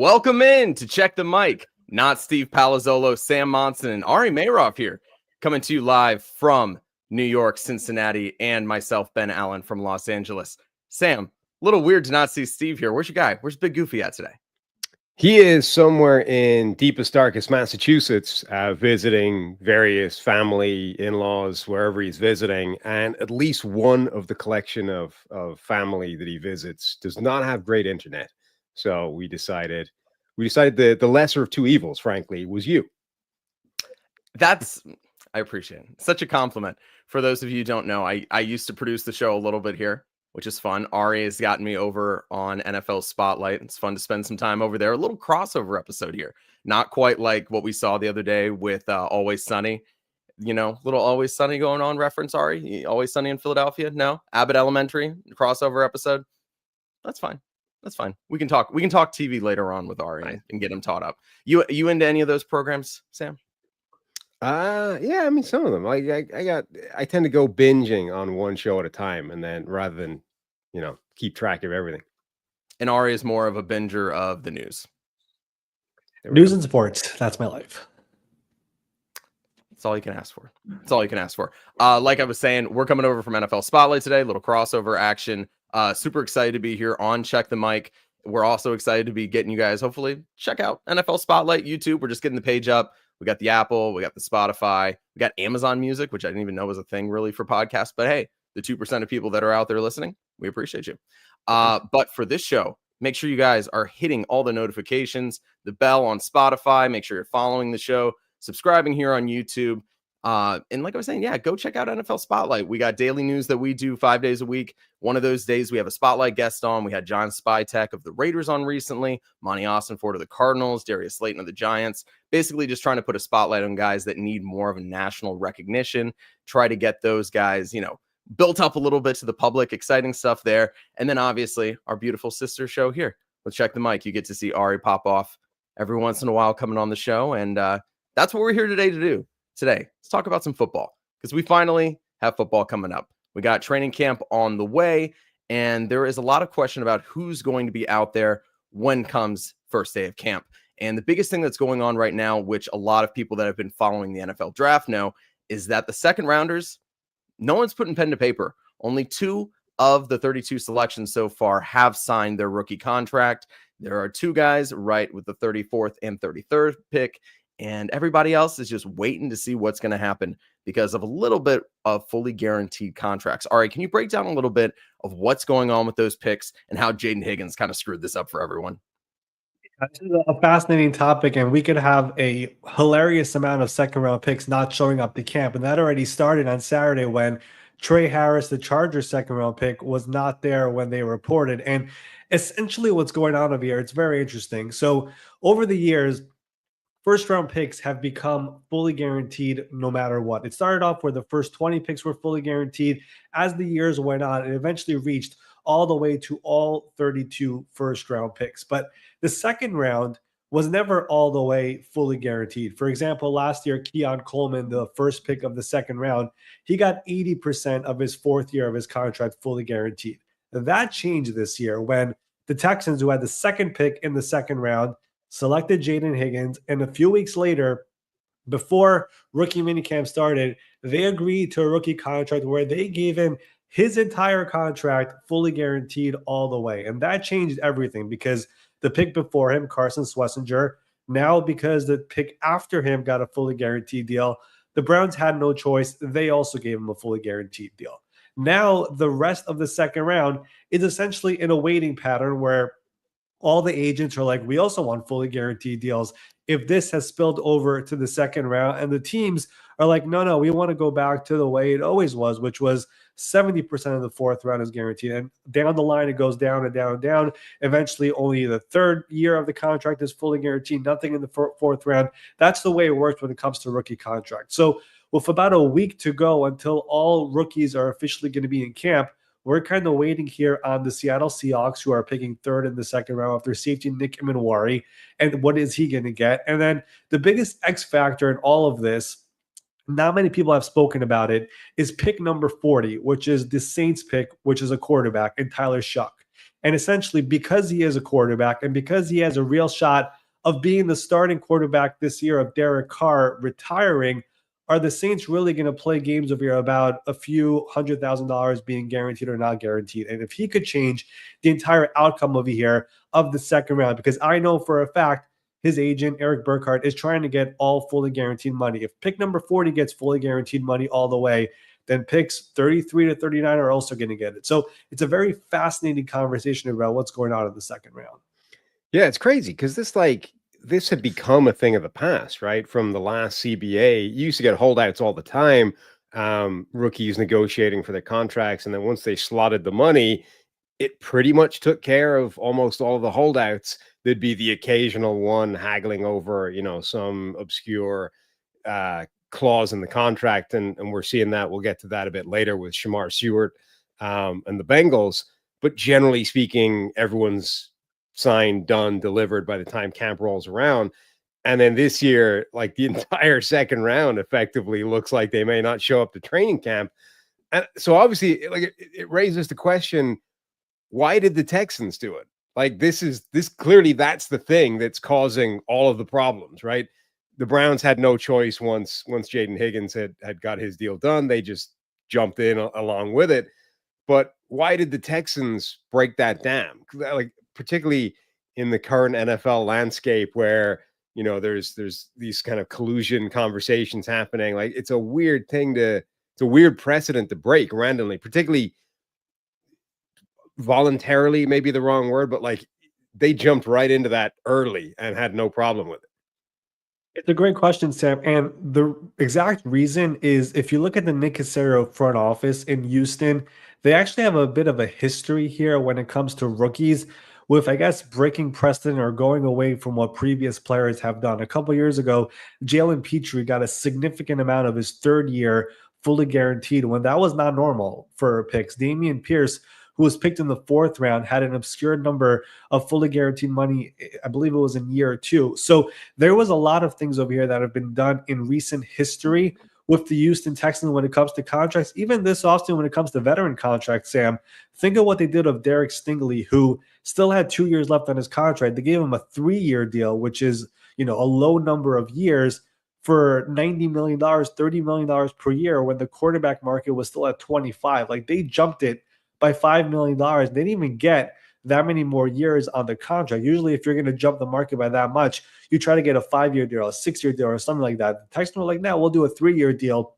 Welcome in to Check the Mic. Not Steve Palazzolo, Sam Monson, and Ari Meirov here, coming to you live from New York, Cincinnati, and myself, Ben Allen, from Los Angeles. Sam, a little weird to not see Steve here. Where's your guy? Where's Big Goofy at today? He is somewhere in deepest, darkest Massachusetts, visiting various family, in-laws, wherever he's visiting. And at least one of the collection of family that he visits does not have great internet. So we decided the lesser of two evils, frankly, was you. I appreciate it. Such a compliment. For those of you who don't know, I used to produce the show a little bit here, which is fun. Ari has gotten me over on NFL Spotlight. It's fun to spend some time over there. A little crossover episode here. Not quite like what we saw the other day with Always Sunny. You know, little Always Sunny going on reference, Ari? Always Sunny in Philadelphia? No? Abbott Elementary crossover episode? That's fine. That's fine. We can talk TV later on with Ari and get him taught up. You into any of those programs, Sam? Yeah, I mean, some of them. I tend to go binging on one show at a time, and then rather than, keep track of everything. And Ari is more of a binger of the news. News and sports. That's my life. That's all you can ask for. That's all you can ask for. Like I was saying, we're coming over from NFL Spotlight today. A little crossover action. Super excited to be here on Check the Mic. We're also excited to be getting you guys, hopefully, check out NFL Spotlight YouTube. We're just getting the page up. We got the Apple, we got the Spotify, we got Amazon Music, which I didn't even know was a thing really for podcasts. But hey, the 2% of people that are out there listening, we appreciate you. But for this show, make sure you guys are hitting all the notifications, the bell on Spotify. Make sure you're following the show, subscribing here on YouTube. And like I was saying, yeah, go check out NFL Spotlight. We got daily news that we do 5 days a week. One of those days we have a Spotlight guest on. We had John Spytek of the Raiders on recently, Monty Austinford of the Cardinals, Darius Slayton of the Giants. Basically just trying to put a spotlight on guys that need more of a national recognition, try to get those guys, built up a little bit to the public. Exciting stuff there. And then obviously our beautiful sister show here. Let's Check the Mic. You get to see Ari pop off every once in a while coming on the show. And that's what we're here today to do. Today, let's talk about some football because we finally have football coming up. We got training camp on the way, and there is a lot of question about who's going to be out there when comes first day of camp. And the biggest thing that's going on right now, which a lot of people that have been following the NFL draft know, is that the second rounders, no one's putting pen to paper. Only 2 of the 32 selections so far have signed their rookie contract. There are 2 guys right with the 34th and 33rd pick. And everybody else is just waiting to see what's going to happen because of a little bit of fully guaranteed contracts. All right, can you break down a little bit of what's going on with those picks and how Jaden Higgins kind of screwed this up for everyone? This is a fascinating topic, and we could have a hilarious amount of second-round picks not showing up to camp. And that already started on Saturday when Trey Harris, the Chargers second-round pick, was not there when they reported. And essentially what's going on over here, it's very interesting. So over the years, first-round picks have become fully guaranteed no matter what. It started off where the first 20 picks were fully guaranteed. As the years went on, it eventually reached all the way to all 32 first-round picks. But the second round was never all the way fully guaranteed. For example, last year, Keon Coleman, the first pick of the second round, he got 80% of his 4th year of his contract fully guaranteed. That changed this year when the Texans, who had the second pick in the second round, selected Jaden Higgins, and a few weeks later, before rookie minicamp started, they agreed to a rookie contract where they gave him his entire contract fully guaranteed all the way. And that changed everything because the pick before him, Carson Schlesinger, now because the pick after him got a fully guaranteed deal, the Browns had no choice. They also gave him a fully guaranteed deal. Now, the rest of the second round is essentially in a waiting pattern where all the agents are like, we also want fully guaranteed deals if this has spilled over to the second round. And the teams are like, no, we want to go back to the way it always was, which was 70% of the 4th round is guaranteed. And down the line, it goes down and down and down. Eventually, only the 3rd year of the contract is fully guaranteed, nothing in the 4th round. That's the way it works when it comes to rookie contracts. So with about a week to go until all rookies are officially going to be in camp, we're kind of waiting here on the Seattle Seahawks, who are picking 3rd in the second round after safety Nick Emenwari. And what is he going to get? And then the biggest X factor in all of this, not many people have spoken about it, is pick number 40, which is the Saints pick, which is a quarterback, and Tyler Shuck. And essentially, because he is a quarterback and because he has a real shot of being the starting quarterback this year of Derek Carr retiring, are the Saints really going to play games over here about a few $100,000 being guaranteed or not guaranteed? And if he could change the entire outcome over here of the second round, because I know for a fact his agent, Eric Burkhardt, is trying to get all fully guaranteed money. If pick number 40 gets fully guaranteed money all the way, then picks 33 to 39 are also going to get it. So it's a very fascinating conversation about what's going on in the second round. Yeah, it's crazy because this had become a thing of the past, right? From the last CBA, you used to get holdouts all the time, rookies negotiating for their contracts. And then once they slotted the money, it pretty much took care of almost all of the holdouts. There'd be the occasional one haggling over, some obscure clause in the contract. And we're seeing that. We'll get to that a bit later with Shemar Stewart and the Bengals. But generally speaking, everyone's signed, done, delivered by the time camp rolls around. And then this year, like the entire second round effectively looks like they may not show up to training camp. And so obviously it raises the question, why did the Texans do it? Like this clearly that's the thing that's causing all of the problems, right? The Browns had no choice once Jaden Higgins had got his deal done. They just jumped in along with it. But why did the Texans break that dam? Like particularly in the current NFL landscape where, there's these kind of collusion conversations happening. Like it's a weird precedent to break randomly, particularly voluntarily, maybe the wrong word, but like they jumped right into that early and had no problem with it. It's a great question, Sam. And the exact reason is if you look at the Nick Caserio front office in Houston, they actually have a bit of a history here when it comes to rookies with, I guess, breaking precedent or going away from what previous players have done. A couple years ago, Jalen Petrie got a significant amount of his third year fully guaranteed when that was not normal for picks. Dameon Pierce, who was picked in the fourth round, had an obscure number of fully guaranteed money. I believe it was in year 2. So there was a lot of things over here that have been done in recent history with the Houston Texans when it comes to contracts. Even this offseason when it comes to veteran contracts, Sam, think of what they did of Derek Stingley, who still had 2 years left on his contract. They gave him a 3-year deal, which is, a low number of years for $90 million, $30 million per year when the quarterback market was still at 25. Like they jumped it by $5 million. They didn't even get that many more years on the contract. Usually, if you're going to jump the market by that much, you try to get a 5-year deal, a 6-year deal, or something like that. The Texans were like, no, we'll do a 3-year deal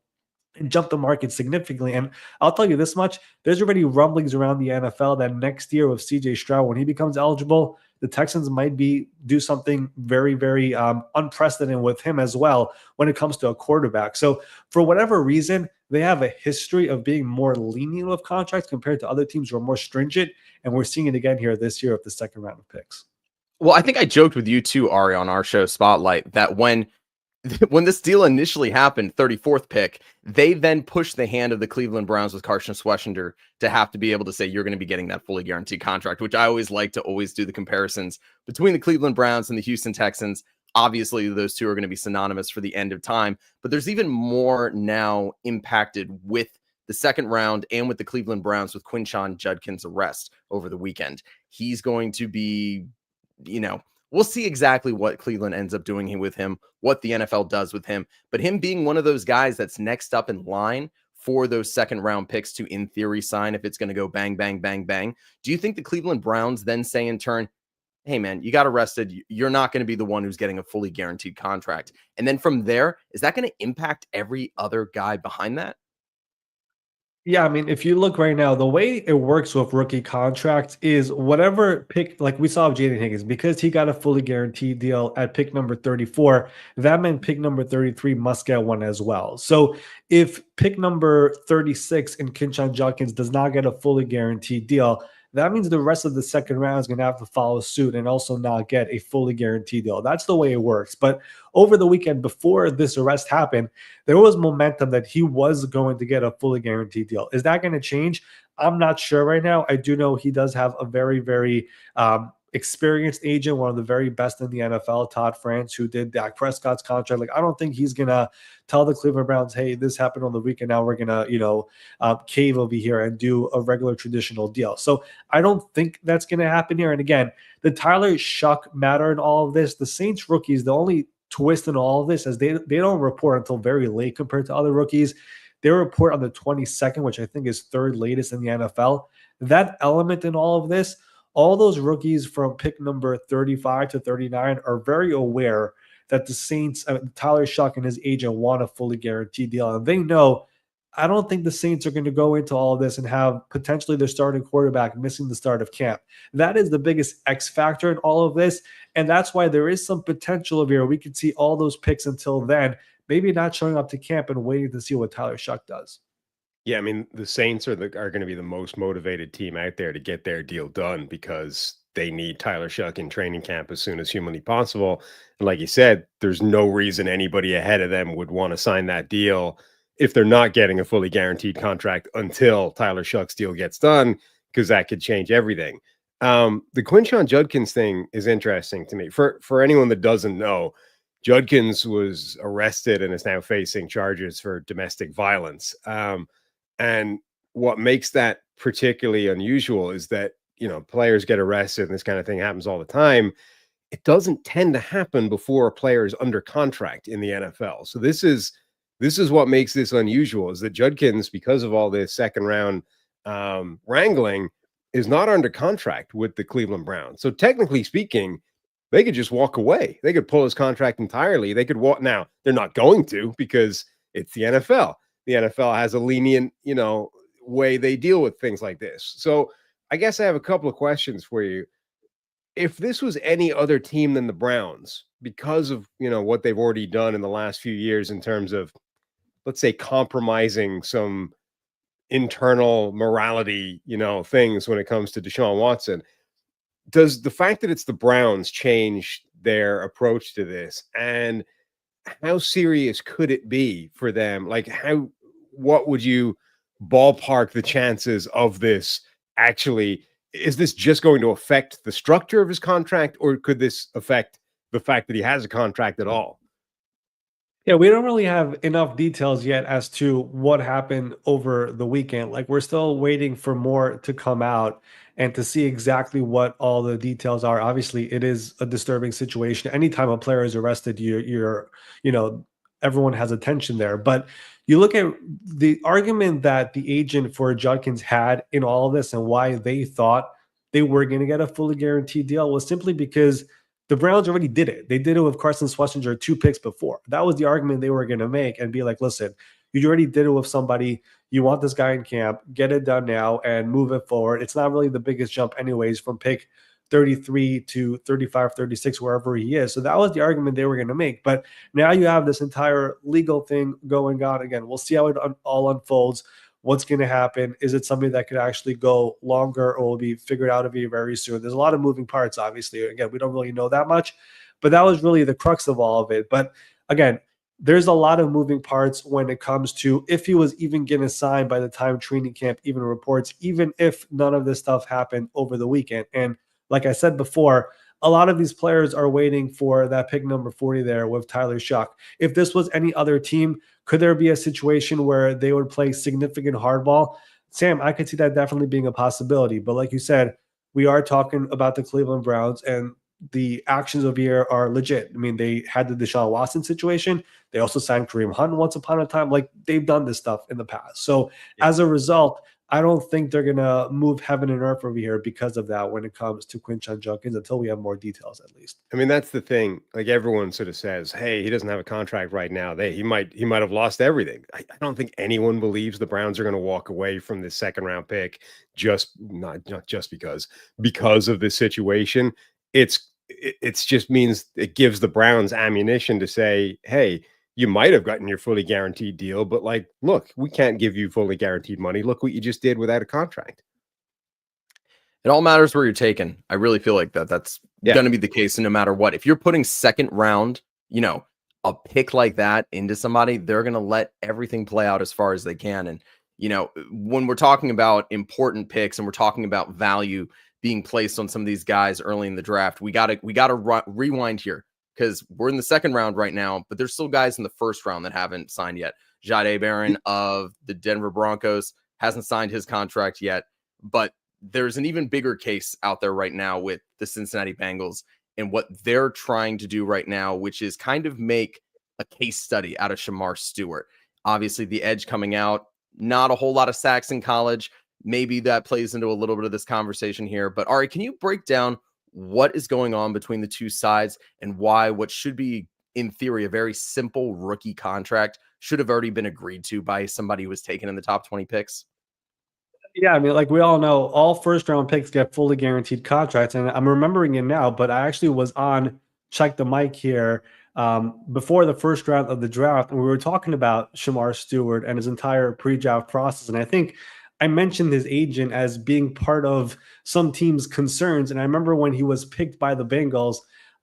and jump the market significantly. And I'll tell you this much, there's already rumblings around the NFL that next year with CJ Stroud, when he becomes eligible, the Texans might do something very, very unprecedented with him as well when it comes to a quarterback. So for whatever reason, they have a history of being more lenient with contracts compared to other teams who are more stringent. And we're seeing it again here this year of the second round of picks. Well, I think I joked with you too, Ari, on our show Spotlight, that when this deal initially happened, 34th pick, they then pushed the hand of the Cleveland Browns with Carson Schwarzenegger to have to be able to say, you're going to be getting that fully guaranteed contract, which I always like to always do the comparisons between the Cleveland Browns and the Houston Texans. Obviously, those two are going to be synonymous for the end of time, but there's even more now impacted with the second round and with the Cleveland Browns with Quinshon Judkins' arrest over the weekend. He's going to be, we'll see exactly what Cleveland ends up doing with him, what the NFL does with him, but him being one of those guys that's next up in line for those second round picks to, in theory, sign if it's going to go bang, bang, bang, bang. Do you think the Cleveland Browns then say in turn, hey man, you got arrested. You're not going to be the one who's getting a fully guaranteed contract. And then from there, is that going to impact every other guy behind that? Yeah, I mean, if you look right now, the way it works with rookie contracts is whatever pick, like we saw with Jaden Higgins, because he got a fully guaranteed deal at pick number 34, that meant pick number 33 must get one as well. So if pick number 36 in Quinshon Judkins does not get a fully guaranteed deal, that means the rest of the second round is going to have to follow suit and also not get a fully guaranteed deal. That's the way it works. But over the weekend, before this arrest happened, there was momentum that he was going to get a fully guaranteed deal. Is that going to change? I'm not sure right now. I do know he does have a very, very experienced agent, one of the very best in the NFL, Todd France, who did Dak Prescott's contract. Like, I don't think he's going to tell the Cleveland Browns, hey, this happened on the weekend, now we're going to, cave over here and do a regular traditional deal. So I don't think that's going to happen here. And again, the Tyler Shuck matter in all of this. The Saints rookies, the only twist in all of this is they don't report until very late compared to other rookies. They report on the 22nd, which I think is third latest in the NFL. That element in all of this, all those rookies from pick number 35 to 39 are very aware that the Saints, Tyler Shuck and his agent want a fully guaranteed deal. And they know, I don't think the Saints are going to go into all of this and have potentially their starting quarterback missing the start of camp. That is the biggest X factor in all of this. And that's why there is some potential of here. We could see all those picks until then, maybe not showing up to camp and waiting to see what Tyler Shuck does. Yeah, I mean, the Saints are going to be the most motivated team out there to get their deal done because they need Tyler Shuck in training camp as soon as humanly possible. And like you said, there's no reason anybody ahead of them would want to sign that deal if they're not getting a fully guaranteed contract until Tyler Shuck's deal gets done, because that could change everything. The Quinshon Judkins thing is interesting to me. For anyone that doesn't know, Judkins was arrested and is now facing charges for domestic violence. And what makes that particularly unusual is that, players get arrested and this kind of thing happens all the time. It doesn't tend to happen before a player is under contract in the NFL. So this is what makes this unusual, is that Judkins, because of all this second round wrangling, is not under contract with the Cleveland Browns. So technically speaking, they could just walk away. They could pull his contract entirely. They could walk. Now, they're not going to, because it's the NFL. The NFL has a lenient, way they deal with things like this. So I guess I have a couple of questions for you. If this was any other team than the Browns, because of, what they've already done in the last few years in terms of, let's say, compromising some internal morality, things when it comes to Deshaun Watson, does the fact that it's the Browns change their approach to this? And how serious could it be for them? Like, what would you ballpark the chances of this actually? Is this just going to affect the structure of his contract, or could this affect the fact that he has a contract at all? Yeah, we don't really have enough details yet as to what happened over the weekend. Like, we're still waiting for more to come out and to see exactly what all the details are. Obviously, it is a disturbing situation. Anytime a player is arrested, everyone has attention there. But you look at the argument that the agent for Judkins had in all of this and why they thought they were going to get a fully guaranteed deal was simply because the Browns already did it. They did it with Carson Schlesinger 2 picks before. That was the argument they were going to make and be like, listen, you already did it with somebody. You want this guy in camp. Get it done now and move it forward. It's not really the biggest jump anyways from pick 33 to 35, 36, wherever he is. So that was the argument they were going to make. But now you have this entire legal thing going on. Again, we'll see how it all unfolds. What's going to happen? Is it something that could actually go longer or will be figured out to be very soon? There's a lot of moving parts, obviously. Again, we don't really know that much, but that was really the crux of all of it. But again, there's a lot of moving parts when it comes to if he was even getting signed by the time training camp even reports, even if none of this stuff happened over the weekend. And like I said before, a lot of these players are waiting for that pick number 40 there with Tyler Shuck. If this was any other team, could there be a situation where they would play significant hardball? Sam, I could see that definitely being a possibility. But like you said, we are talking about the Cleveland Browns, and the actions of here are legit. I mean, they had the Deshaun Watson situation. They also signed Kareem Hunt once upon a time. Like, they've done this stuff in the past. So as a result, I don't think they're going to move heaven and earth over here because of that when it comes to Quinshon Judkins, until we have more details, at least. I mean, that's the thing. Like, everyone sort of says, hey, he doesn't have a contract right now. He might have lost everything. I don't think anyone believes the Browns are going to walk away from this second round pick not just because of this situation. It's just means it gives the Browns ammunition to say, hey, you might have gotten your fully guaranteed deal, but like, look, we can't give you fully guaranteed money. Look what you just did without a contract. It all matters where you're taken. I really feel like that's going to be the case. And no matter what, if you're putting second round, a pick like that into somebody, they're going to let everything play out as far as they can. And, when we're talking about important picks and we're talking about value, being placed on some of these guys early in the draft. We gotta rewind here because we're in the second round right now, but there's still guys in the first round that haven't signed yet. Jahdae Barron of the Denver Broncos hasn't signed his contract yet, but there's an even bigger case out there right now with the Cincinnati Bengals and what they're trying to do right now, which is kind of make a case study out of Shemar Stewart. Obviously, the edge coming out, not a whole lot of sacks in college. Maybe that plays into a little bit of this conversation here. But Ari, can you break down what is going on between the two sides and why what should be, in theory, a very simple rookie contract should have already been agreed to by somebody who was taken in the top 20 picks? Yeah, I mean, like we all know, all first-round picks get fully guaranteed contracts, and I'm remembering it now, but I actually was on Check the Mic here before the first round of the draft, and we were talking about Shemar Stewart and his entire pre-draft process, and I think I mentioned his agent as being part of some team's concerns, and I remember when he was picked by the Bengals,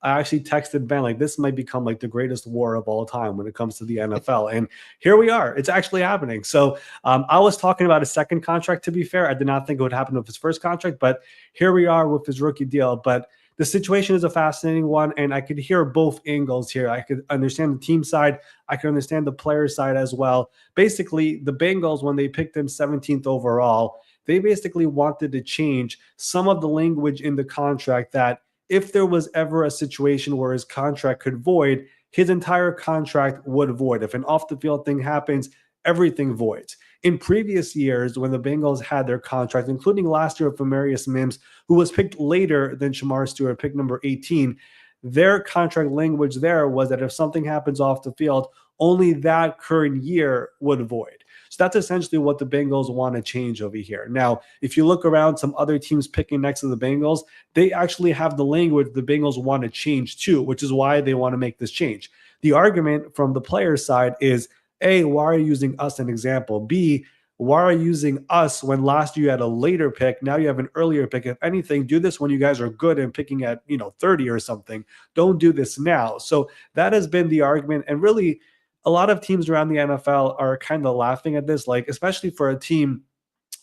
I actually texted Ben, like, this might become like the greatest war of all time when it comes to the NFL. And here we are. It's actually happening. So I was talking about a second contract, to be fair. I did not think it would happen with his first contract, but here we are with his rookie deal. But the situation is a fascinating one, and I could hear both angles here. I could understand the team side. I could understand the player side as well. Basically, the Bengals, when they picked him 17th overall, they basically wanted to change some of the language in the contract that if there was ever a situation where his contract could void, his entire contract would void. If an off-the-field thing happens, everything voids. In previous years, when the Bengals had their contract, including last year with Amarius Mims, who was picked later than Shemar Stewart, pick number 18, their contract language there was that if something happens off the field, only that current year would void. So that's essentially what the Bengals want to change over here. Now, if you look around some other teams picking next to the Bengals, they actually have the language the Bengals want to change too, which is why they want to make this change. The argument from the player side is, A, why are you using us as an example? B, why are you using us when last year you had a later pick? Now you have an earlier pick. If anything, do this when you guys are good and picking at 30 or something. Don't do this now. So that has been the argument. And really, a lot of teams around the NFL are kind of laughing at this, like especially for a team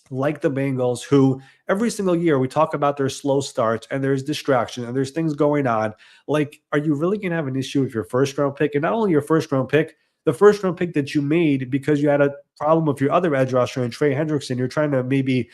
like the Bengals, who every single year we talk about their slow starts and there's distraction and there's things going on. Like, are you really going to have an issue with your first round pick? And not only your first round pick, the first round pick that you made because you had a problem with your other edge rusher and Trey Hendrickson, you're trying to maybe,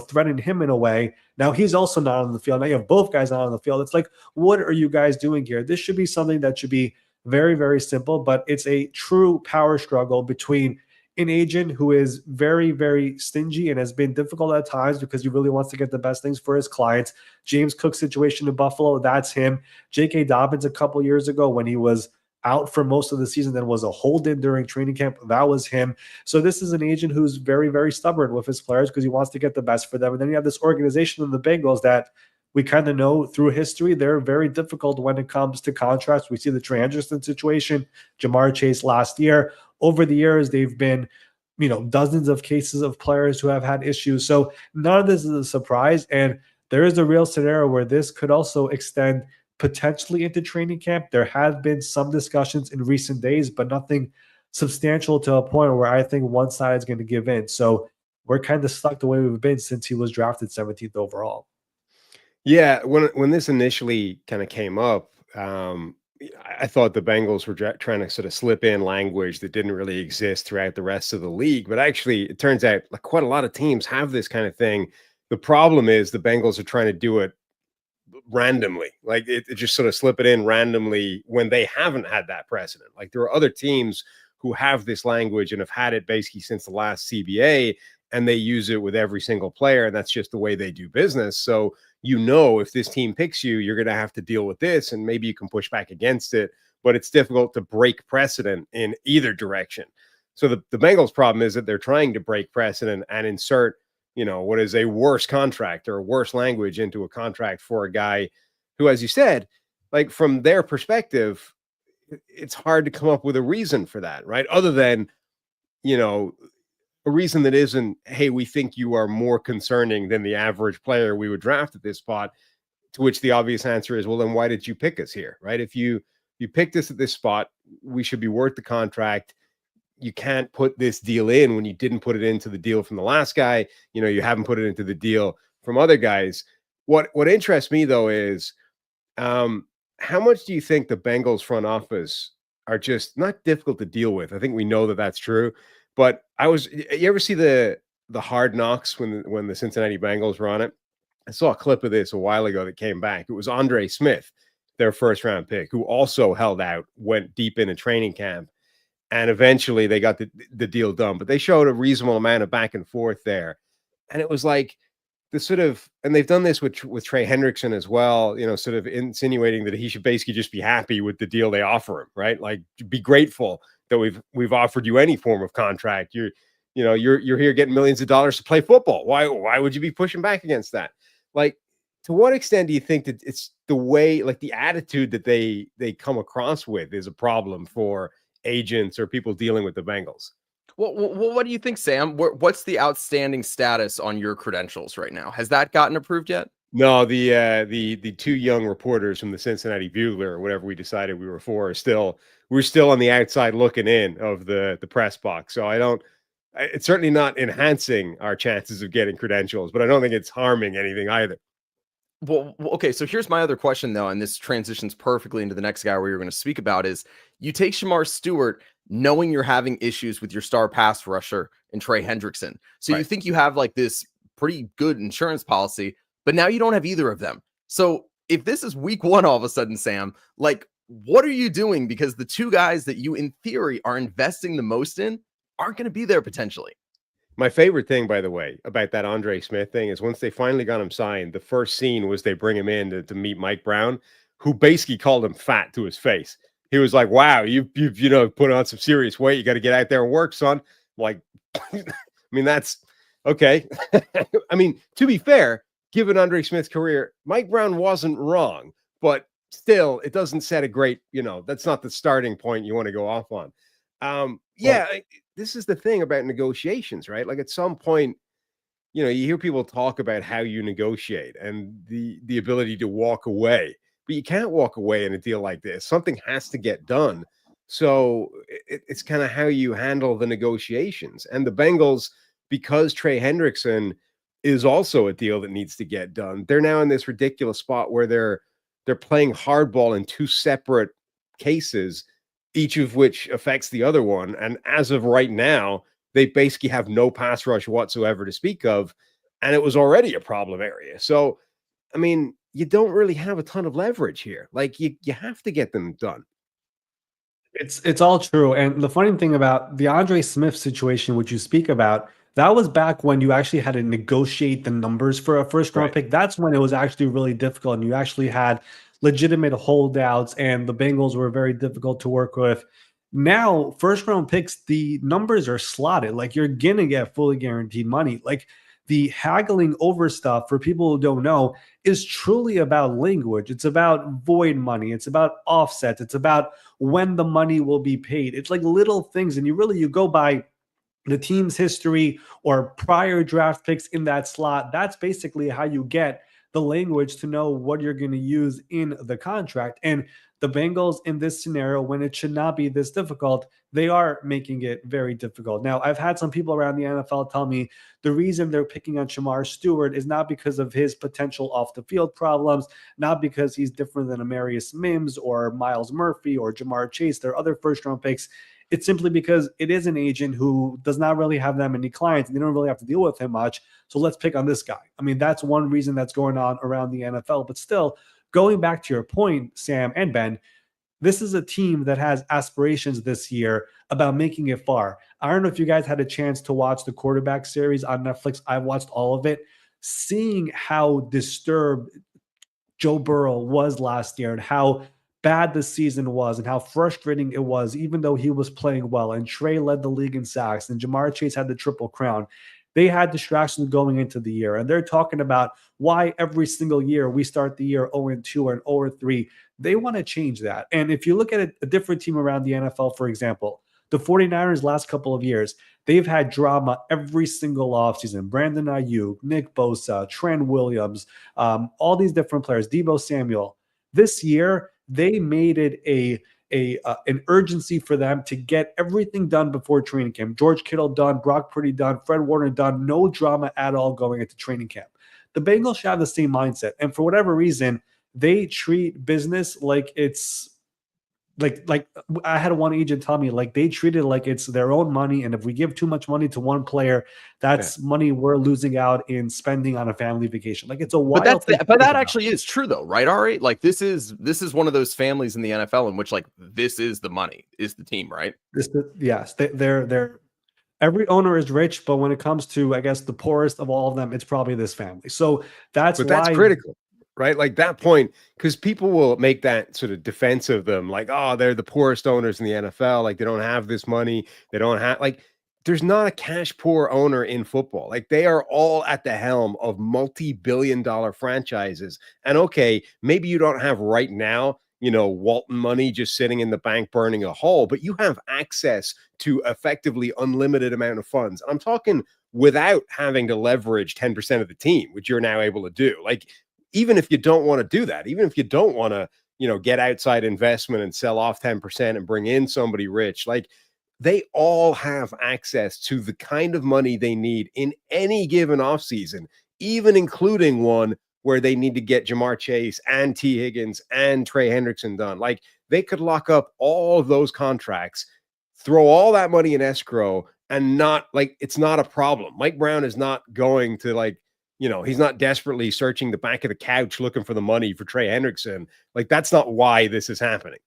threaten him in a way. Now he's also not on the field. Now you have both guys not on the field. It's like, what are you guys doing here? This should be something that should be very, very simple, but it's a true power struggle between an agent who is very, very stingy and has been difficult at times because he really wants to get the best things for his clients. James Cook's situation in Buffalo, that's him. J.K. Dobbins a couple years ago when he was out for most of the season, then was a hold-in during training camp, that was him. So this is an agent who's very, very stubborn with his players because he wants to get the best for them. And then you have this organization in the Bengals that we kind of know through history, they're very difficult when it comes to contracts. We see the Trey Hendrickson situation, Jamar Chase last year. Over the years, they've been, dozens of cases of players who have had issues. So none of this is a surprise. And there is a real scenario where this could also extend potentially into training camp. There have been some discussions in recent days, but nothing substantial to a point where I think one side is going to give in. So we're kind of stuck the way we've been since he was drafted 17th overall. Yeah, when this initially kind of came up, I thought the Bengals were trying to sort of slip in language that didn't really exist throughout the rest of the league. But actually, it turns out like quite a lot of teams have this kind of thing. The problem is the Bengals are trying to do it randomly, like it just sort of slip it in randomly when they haven't had that precedent. Like there are other teams who have this language and have had it basically since the last CBA, and they use it with every single player, and that's just the way they do business. So if this team picks you, you're going to have to deal with this, and maybe you can push back against it, but it's difficult to break precedent in either direction. So the Bengals' problem is that they're trying to break precedent and insert, what is a worse contract or a worse language into a contract for a guy who, as you said, like from their perspective, it's hard to come up with a reason for that, right? Other than, a reason that isn't, hey, we think you are more concerning than the average player we would draft at this spot, to which the obvious answer is, well, then why did you pick us here, right? If you picked us at this spot, we should be worth the contract. You can't put this deal in when you didn't put it into the deal from the last guy. You haven't put it into the deal from other guys. What interests me though is how much do you think the Bengals front office are just not difficult to deal with? I think we know that that's true, but you ever see the Hard Knocks when the Cincinnati Bengals were on it? I saw a clip of this a while ago that came back. It was Andre Smith, their first round pick, who also held out, went deep into training camp, and eventually they got the deal done. But they showed a reasonable amount of back and forth there. And it was like the sort of, and they've done this with Trey Hendrickson as well, sort of insinuating that he should basically just be happy with the deal they offer him, right? Like, be grateful that we've offered you any form of contract. You're here getting millions of dollars to play football. Why would you be pushing back against that? Like, to what extent do you think that it's the way, like the attitude that they come across with is a problem for agents or people dealing with the Bengals? Well, what do you think, Sam? What's the outstanding status on your credentials right now? Has that gotten approved yet? No, the two young reporters from the Cincinnati Bugler, or whatever we decided we were for, we're still on the outside looking in of the press box. So it's certainly not enhancing our chances of getting credentials, but I don't think it's harming anything either. Well, okay, so here's my other question, though, and this transitions perfectly into the next guy we're going to speak about is you take Shemar Stewart knowing you're having issues with your star pass rusher and Trey Hendrickson. So Right. You think you have like this pretty good insurance policy, but now you don't have either of them. So if this is week one, all of a sudden, Sam, like, what are you doing? Because the two guys that you, in theory, are investing the most in aren't going to be there potentially. My favorite thing, by the way, about that Andre Smith thing is once they finally got him signed, the first scene was they bring him in to meet Mike Brown, who basically called him fat to his face. He was like, "Wow, you've put on some serious weight. You got to get out there and work, son." Like, I mean, that's okay. I mean, to be fair, given Andre Smith's career, Mike Brown wasn't wrong, but still, it doesn't set a great, that's not the starting point you want to go off on. This is the thing about negotiations, right? Like, at some point, you hear people talk about how you negotiate and the ability to walk away, but you can't walk away in a deal like this. Something has to get done. So it's kind of how you handle the negotiations. And the Bengals, because Trey Hendrickson is also a deal that needs to get done, they're now in this ridiculous spot where they're playing hardball in two separate cases, each of which affects the other one. And as of right now, they basically have no pass rush whatsoever to speak of. And it was already a problem area. So, I mean, you don't really have a ton of leverage here. Like, you have to get them done. It's all true. And the funny thing about the Andre Smith situation, which you speak about, that was back when you actually had to negotiate the numbers for a first round pick. That's when it was actually really difficult. And you actually had legitimate holdouts, and the Bengals were very difficult to work with. Now, first round picks, the numbers are slotted. Like, you're going to get fully guaranteed money. Like, the haggling over stuff, for people who don't know, is truly about language. It's about void money. It's about offsets. It's about when the money will be paid. It's like little things. And you go by the team's history or prior draft picks in that slot. That's basically how you get the language to know what you're going to use in the contract. And the Bengals, in this scenario, when it should not be this difficult, they are making it very difficult. Now, I've had some people around the NFL tell me the reason they're picking on Shemar Stewart is not because of his potential off the field problems, not because he's different than Amarius Mims or Miles Murphy or Jamar Chase, their other first round picks. It's simply because it is an agent who does not really have that many clients, and they don't really have to deal with him much. So let's pick on this guy. I mean, that's one reason that's going on around the NFL. But still, going back to your point, Sam and Ben, this is a team that has aspirations this year about making it far. I don't know if you guys had a chance to watch the quarterback series on Netflix. I've watched all of it. Seeing how disturbed Joe Burrow was last year and how bad the season was and how frustrating it was, even though he was playing well, and Trey led the league in sacks and Jamar Chase had the triple crown. They had distractions going into the year, and they're talking about why every single year we start the year 0-2 and 0-3. They want to change that. And if you look at a different team around the NFL, for example, the 49ers last couple of years, they've had drama every single offseason. Brandon Ayuk, Nick Bosa, Trent Williams, all these different players, Deebo Samuel. This year, they made it an urgency for them to get everything done before training camp. George Kittle done, Brock Purdy done, Fred Warner done, no drama at all going into training camp. The Bengals should have the same mindset. And for whatever reason, they treat business like it's like I had one agent tell me like they treat it like it's their own money, and if we give too much money to one player, that's money we're losing out in spending on a family vacation. Like it's a wild thing. But that actually is true though, right, Ari? Like this is one of those families in the NFL in which like this is the money, is the team, right? Yes, they're every owner is rich, but when it comes to, I guess, the poorest of all of them, it's probably this family. So that's critical. Right? Like that point, because people will make that sort of defense of them, like, oh, they're the poorest owners in the NFL. Like they don't have this money. They don't have like there's not a cash poor owner in football. Like they are all at the helm of multi-billion-dollar franchises. And okay, maybe you don't have right now, Walton money just sitting in the bank burning a hole, but you have access to effectively unlimited amount of funds. I'm talking without having to leverage 10% of the team, which you're now able to do. Like even if you don't want to do that, even if you don't want to, get outside investment and sell off 10% and bring in somebody rich, like they all have access to the kind of money they need in any given offseason, even including one where they need to get Ja'Marr Chase and T. Higgins and Trey Hendrickson done. Like they could lock up all of those contracts, throw all that money in escrow, and not like it's not a problem. Mike Brown is not going to like, he's not desperately searching the back of the couch looking for the money for Trey Hendrickson. Like, that's not why this is happening.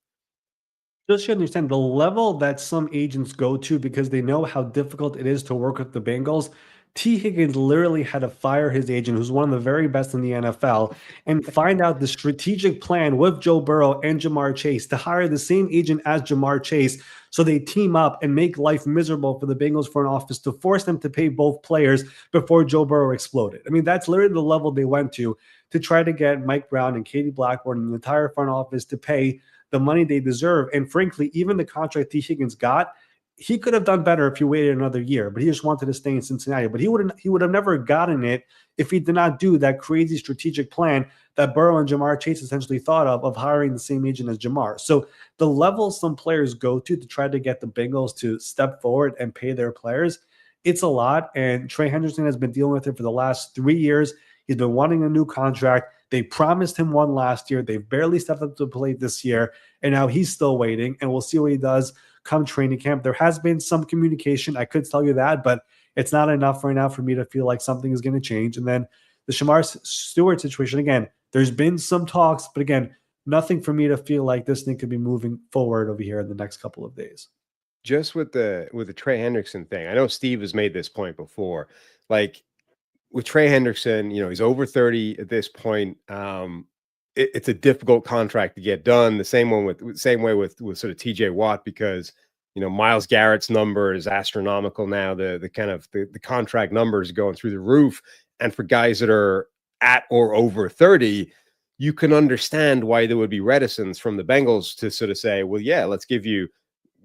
Just to understand the level that some agents go to because they know how difficult it is to work with the Bengals. T. Higgins literally had to fire his agent, who's one of the very best in the NFL, and find out the strategic plan with Joe Burrow and Ja'Marr Chase to hire the same agent as Ja'Marr Chase so they team up and make life miserable for the Bengals front office to force them to pay both players before Joe Burrow exploded. I mean, that's literally the level they went to try to get Mike Brown and Katie Blackburn and the entire front office to pay the money they deserve. And frankly, even the contract T. Higgins got, he could have done better if he waited another year, but he just wanted to stay in Cincinnati. But he would have never gotten it if he did not do that crazy strategic plan that Burrow and Ja'Marr Chase essentially thought of hiring the same agent as Ja'Marr. So the level some players go to try to get the Bengals to step forward and pay their players, it's a lot. And Trey Hendrickson has been dealing with it for the last 3 years. He's been wanting a new contract. They promised him one last year. They've barely stepped up to the plate this year, and now he's still waiting, and we'll see what he does come training camp. There has been some communication, I could tell you that, but it's not enough right now for me to feel like something is going to change. And then the Shemar Stewart situation, again, there's been some talks, but again, nothing for me to feel like this thing could be moving forward over here in the next couple of days. Just with the Trey Hendrickson thing, I know Steve has made this point before, like, with Trey Hendrickson, he's over 30 at this point. It's a difficult contract to get done. The same way with sort of TJ Watt, because Myles Garrett's number is astronomical now. The kind of the contract numbers going through the roof. And for guys that are at or over 30, you can understand why there would be reticence from the Bengals to sort of say, well, yeah, let's give you,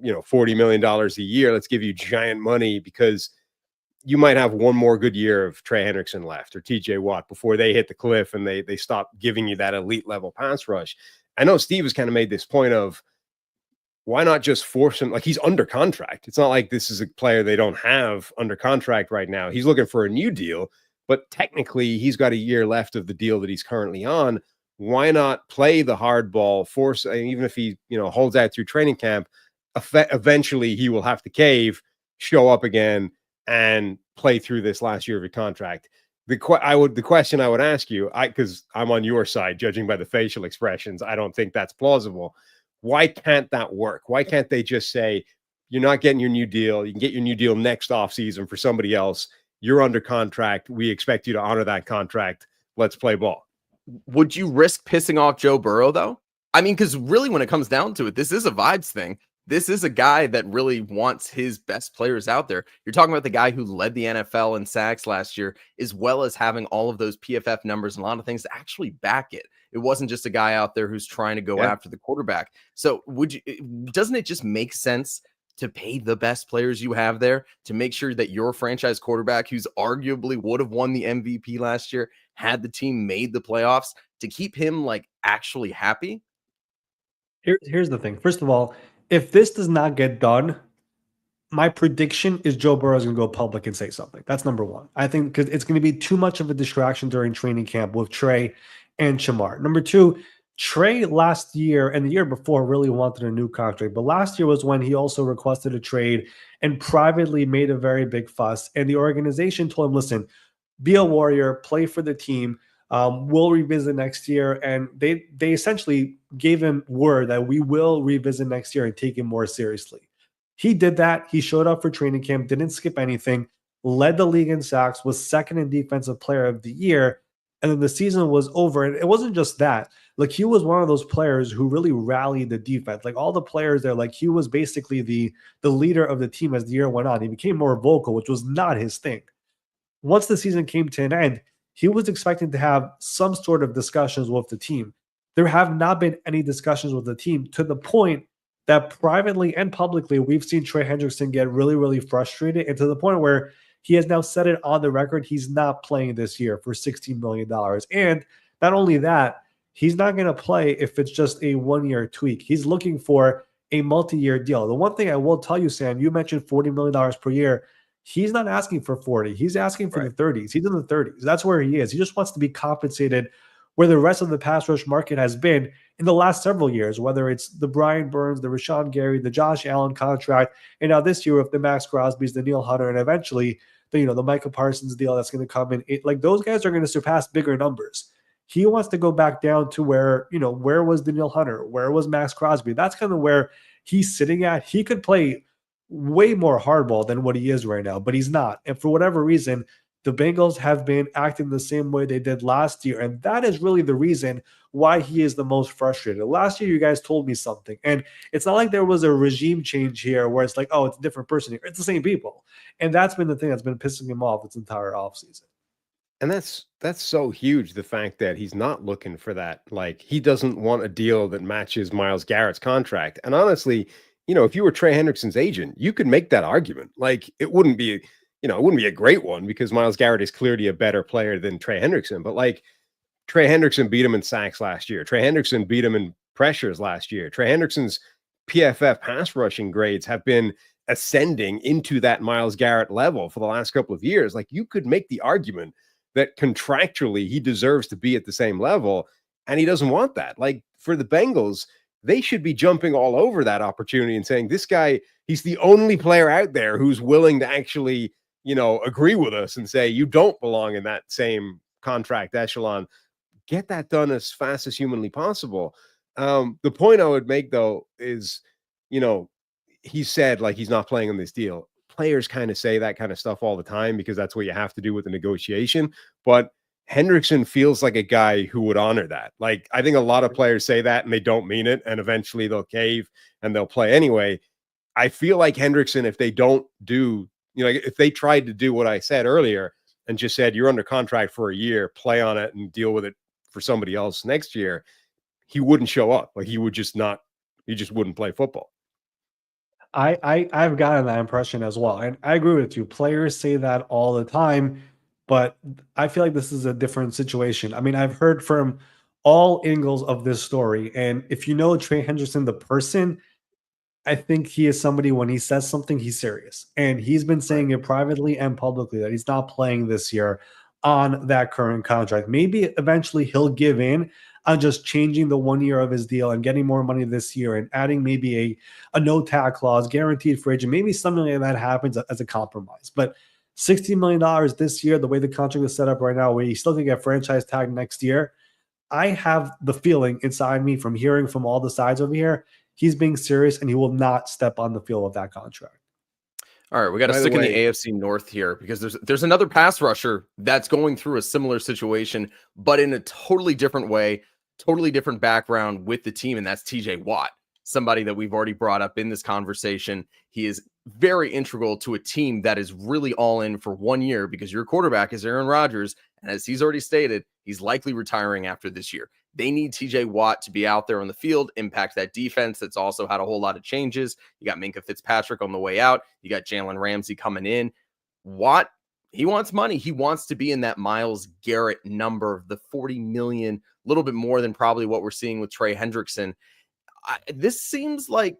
$40 million a year. Let's give you giant money, because you might have one more good year of Trey Hendrickson left or TJ Watt before they hit the cliff and they stop giving you that elite level pass rush. I know Steve has kind of made this point of, why not just force him? Like, he's under contract. It's not like this is a player they don't have under contract right now. He's looking for a new deal, but technically he's got a year left of the deal that he's currently on. Why not play the hard ball, force, even if he, holds out through training camp, eventually he will have to cave, show up again, and play through this last year of your contract. The question I would ask you, because I'm on your side, judging by the facial expressions, I don't think that's plausible. Why can't that work? Why can't they just say, you're not getting your new deal. You can get your new deal next offseason for somebody else. You're under contract. We expect you to honor that contract. Let's play ball. Would you risk pissing off Joe Burrow, though? I mean, because really, when it comes down to it, this is a vibes thing. This is a guy that really wants his best players out there. You're talking about the guy who led the NFL in sacks last year, as well as having all of those PFF numbers and a lot of things to actually back it. It wasn't just a guy out there who's trying to go after the quarterback. So doesn't it just make sense to pay the best players you have there, to make sure that your franchise quarterback, who's arguably would have won the MVP last year, had the team made the playoffs, to keep him like actually happy? Here's the thing. First of all, if this does not get done, my prediction is Joe Burrow is going to go public and say something. That's number one. I think because it's going to be too much of a distraction during training camp with Trey and Shemar. Number two, Trey last year and the year before really wanted a new contract, but last year was when he also requested a trade and privately made a very big fuss. And the organization told him, listen, be a warrior, play for the team. We'll revisit next year. And they essentially gave him word that we will revisit next year and take him more seriously. He did that. He showed up for training camp, didn't skip anything, led the league in sacks, was second in defensive player of the year. And then the season was over. And it wasn't just that. Like, he was one of those players who really rallied the defense. Like, all the players there, like, he was basically the leader of the team as the year went on. He became more vocal, which was not his thing. Once the season came to an end, he was expecting to have some sort of discussions with the team. There have not been any discussions with the team, to the point that privately and publicly, we've seen Trey Hendrickson get really, really frustrated, and to the point where he has now said it on the record, he's not playing this year for $16 million. And not only that, he's not going to play if it's just a one-year tweak. He's looking for a multi-year deal. The one thing I will tell you, Sam, you mentioned $40 million per year. He's not asking for 40. He's asking for the 30s. He's in the 30s. That's where he is. He just wants to be compensated where the rest of the pass rush market has been in the last several years, whether it's the Brian Burns, the Rashawn Gary, the Josh Allen contract, and now this year with the Max Crosby's, the Neil Hunter, and eventually the Micah Parsons deal that's going to come in. Like, those guys are going to surpass bigger numbers. He wants to go back down to where was the Neil Hunter? Where was Max Crosby? That's kind of where he's sitting at. He could play way more hardball than what he is right now, but he's not. And for whatever reason, the Bengals have been acting the same way they did last year. And that is really the reason why he is the most frustrated. Last year, you guys told me something. And it's not like there was a regime change here where it's like, oh, it's a different person here. It's the same people. And that's been the thing that's been pissing him off this entire offseason. And that's so huge, the fact that he's not looking for that. Like, he doesn't want a deal that matches Myles Garrett's contract. And honestly, if you were Trey Hendrickson's agent, you could make that argument. Like, it wouldn't be a great one because Myles Garrett is clearly a better player than Trey Hendrickson. But like, Trey Hendrickson beat him in sacks last year. Trey Hendrickson beat him in pressures last year. Trey Hendrickson's PFF pass rushing grades have been ascending into that Myles Garrett level for the last couple of years. Like, you could make the argument that contractually he deserves to be at the same level, and he doesn't want that. Like, for the Bengals, they should be jumping all over that opportunity and saying, this guy, he's the only player out there who's willing to actually, agree with us and say, you don't belong in that same contract echelon. Get that done as fast as humanly possible. The point I would make, though, is, he said, like, he's not playing on this deal. Players kind of say that kind of stuff all the time because that's what you have to do with the negotiation. But Hendrickson feels like a guy who would honor that. Like, I think a lot of players say that and they don't mean it, and eventually they'll cave and they'll play anyway. I feel like Hendrickson, if they don't do, if they tried to do what I said earlier and just said, you're under contract for a year, play on it and deal with it for somebody else next year, he wouldn't show up. Like, he just wouldn't play football. I've gotten that impression as well. And I agree with you. Players say that all the time, but I feel like this is a different situation. I mean, I've heard from all angles of this story. And if you know Trey Hendrickson, the person, I think he is somebody, when he says something, he's serious. And he's been saying it privately and publicly that he's not playing this year on that current contract. Maybe eventually he'll give in on just changing the 1 year of his deal and getting more money this year and adding maybe a no-tag clause, guaranteed free agent. Maybe something like that happens as a compromise. But $60 million this year, the way the contract is set up right now, where you still can get franchise tag next year, I have the feeling inside me from hearing from all the sides over here, he's being serious and he will not step on the field with that contract. All right, we got to stick in the AFC North here because there's another pass rusher that's going through a similar situation, but in a totally different way, totally different background with the team, and that's TJ Watt, somebody that we've already brought up in this conversation. He is very integral to a team that is really all in for 1 year because your quarterback is Aaron Rodgers, and as he's already stated, he's likely retiring after this year. They need TJ Watt to be out there on the field, impact that defense that's also had a whole lot of changes. You got Minkah Fitzpatrick on the way out. You got Jalen Ramsey coming in. Watt, he wants money. He wants to be in that Myles Garrett number, the $40 million, a little bit more than probably what we're seeing with Trey Hendrickson. This seems like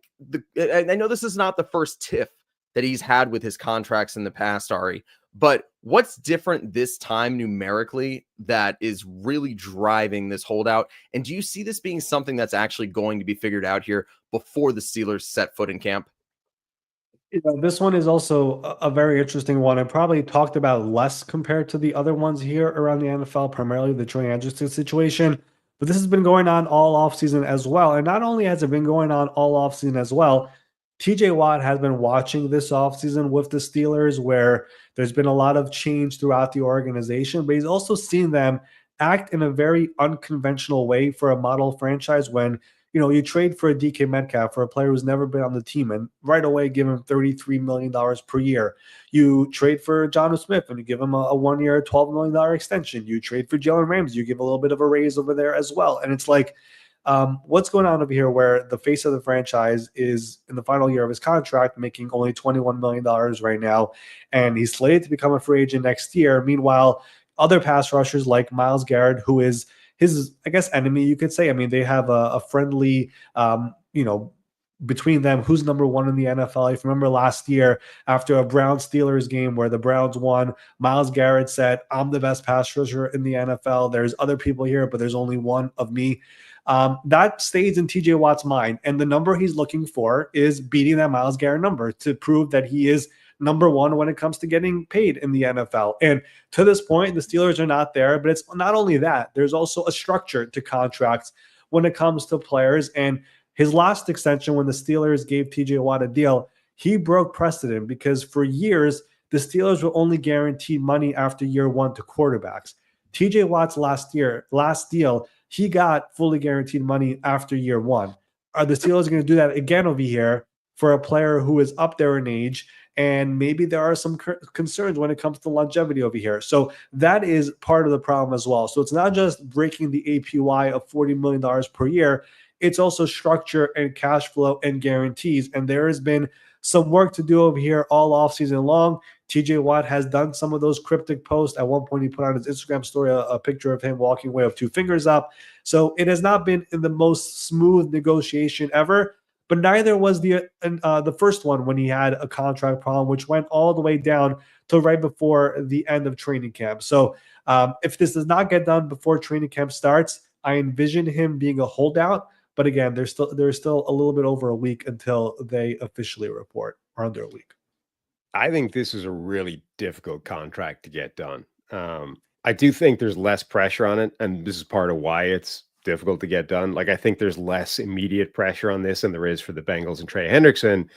I know this is not the first tiff that he's had with his contracts in the past, Ari. But what's different this time numerically that is really driving this holdout? And do you see this being something that's actually going to be figured out here before the Steelers set foot in camp? This one is also a very interesting one. I probably talked about less compared to the other ones here around the NFL, primarily the Trey Hendrickson situation. But this has been going on all offseason as well. And not only has it been going on all offseason as well, TJ Watt has been watching this offseason with the Steelers, where there's been a lot of change throughout the organization, but he's also seen them act in a very unconventional way for a model franchise when you trade for a DK Metcalf, for a player who's never been on the team, and right away give him $33 million per year. You trade for Jonnu Smith and you give him a 1 year, $12 million extension. You trade for Jalen Ramsey, you give a little bit of a raise over there as well. And it's like, what's going on over here where the face of the franchise is in the final year of his contract, making only $21 million right now, and he's slated to become a free agent next year. Meanwhile, other pass rushers like Myles Garrett, who is his, I guess, enemy, you could say. I mean, they have a friendly, between them, who's number one in the NFL. If you remember last year, after a Browns-Steelers game where the Browns won, Myles Garrett said, "I'm the best pass rusher in the NFL. There's other people here, but there's only one of me." That stays in TJ Watt's mind. And the number he's looking for is beating that Myles Garrett number to prove that he is number one when it comes to getting paid in the NFL. And to this point, the Steelers are not there, but it's not only that, there's also a structure to contracts when it comes to players. And his last extension, when the Steelers gave TJ Watt a deal, he broke precedent because for years, the Steelers were only guaranteed money after year one to quarterbacks. TJ Watt's last deal, he got fully guaranteed money after year one. Are the Steelers going to do that again over here for a player who is up there in age? And maybe there are some concerns when it comes to longevity over here. So that is part of the problem as well. So it's not just breaking the APY of $40 million per year. It's also structure and cash flow and guarantees. And there has been some work to do over here all offseason long. TJ Watt has done some of those cryptic posts. At one point, he put on his Instagram story a picture of him walking away with two fingers up. So it has not been in the most smooth negotiation ever. But neither was the first one when he had a contract problem, which went all the way down to right before the end of training camp. So if this does not get done before training camp starts, I envision him being a holdout. But again, there's still a little bit over a week until they officially report, or under a week. I think this is a really difficult contract to get done. I do think there's less pressure on it, and this is part of why it's difficult to get done. Like, I think there's less immediate pressure on this than there is for the Bengals and Trey Hendrickson.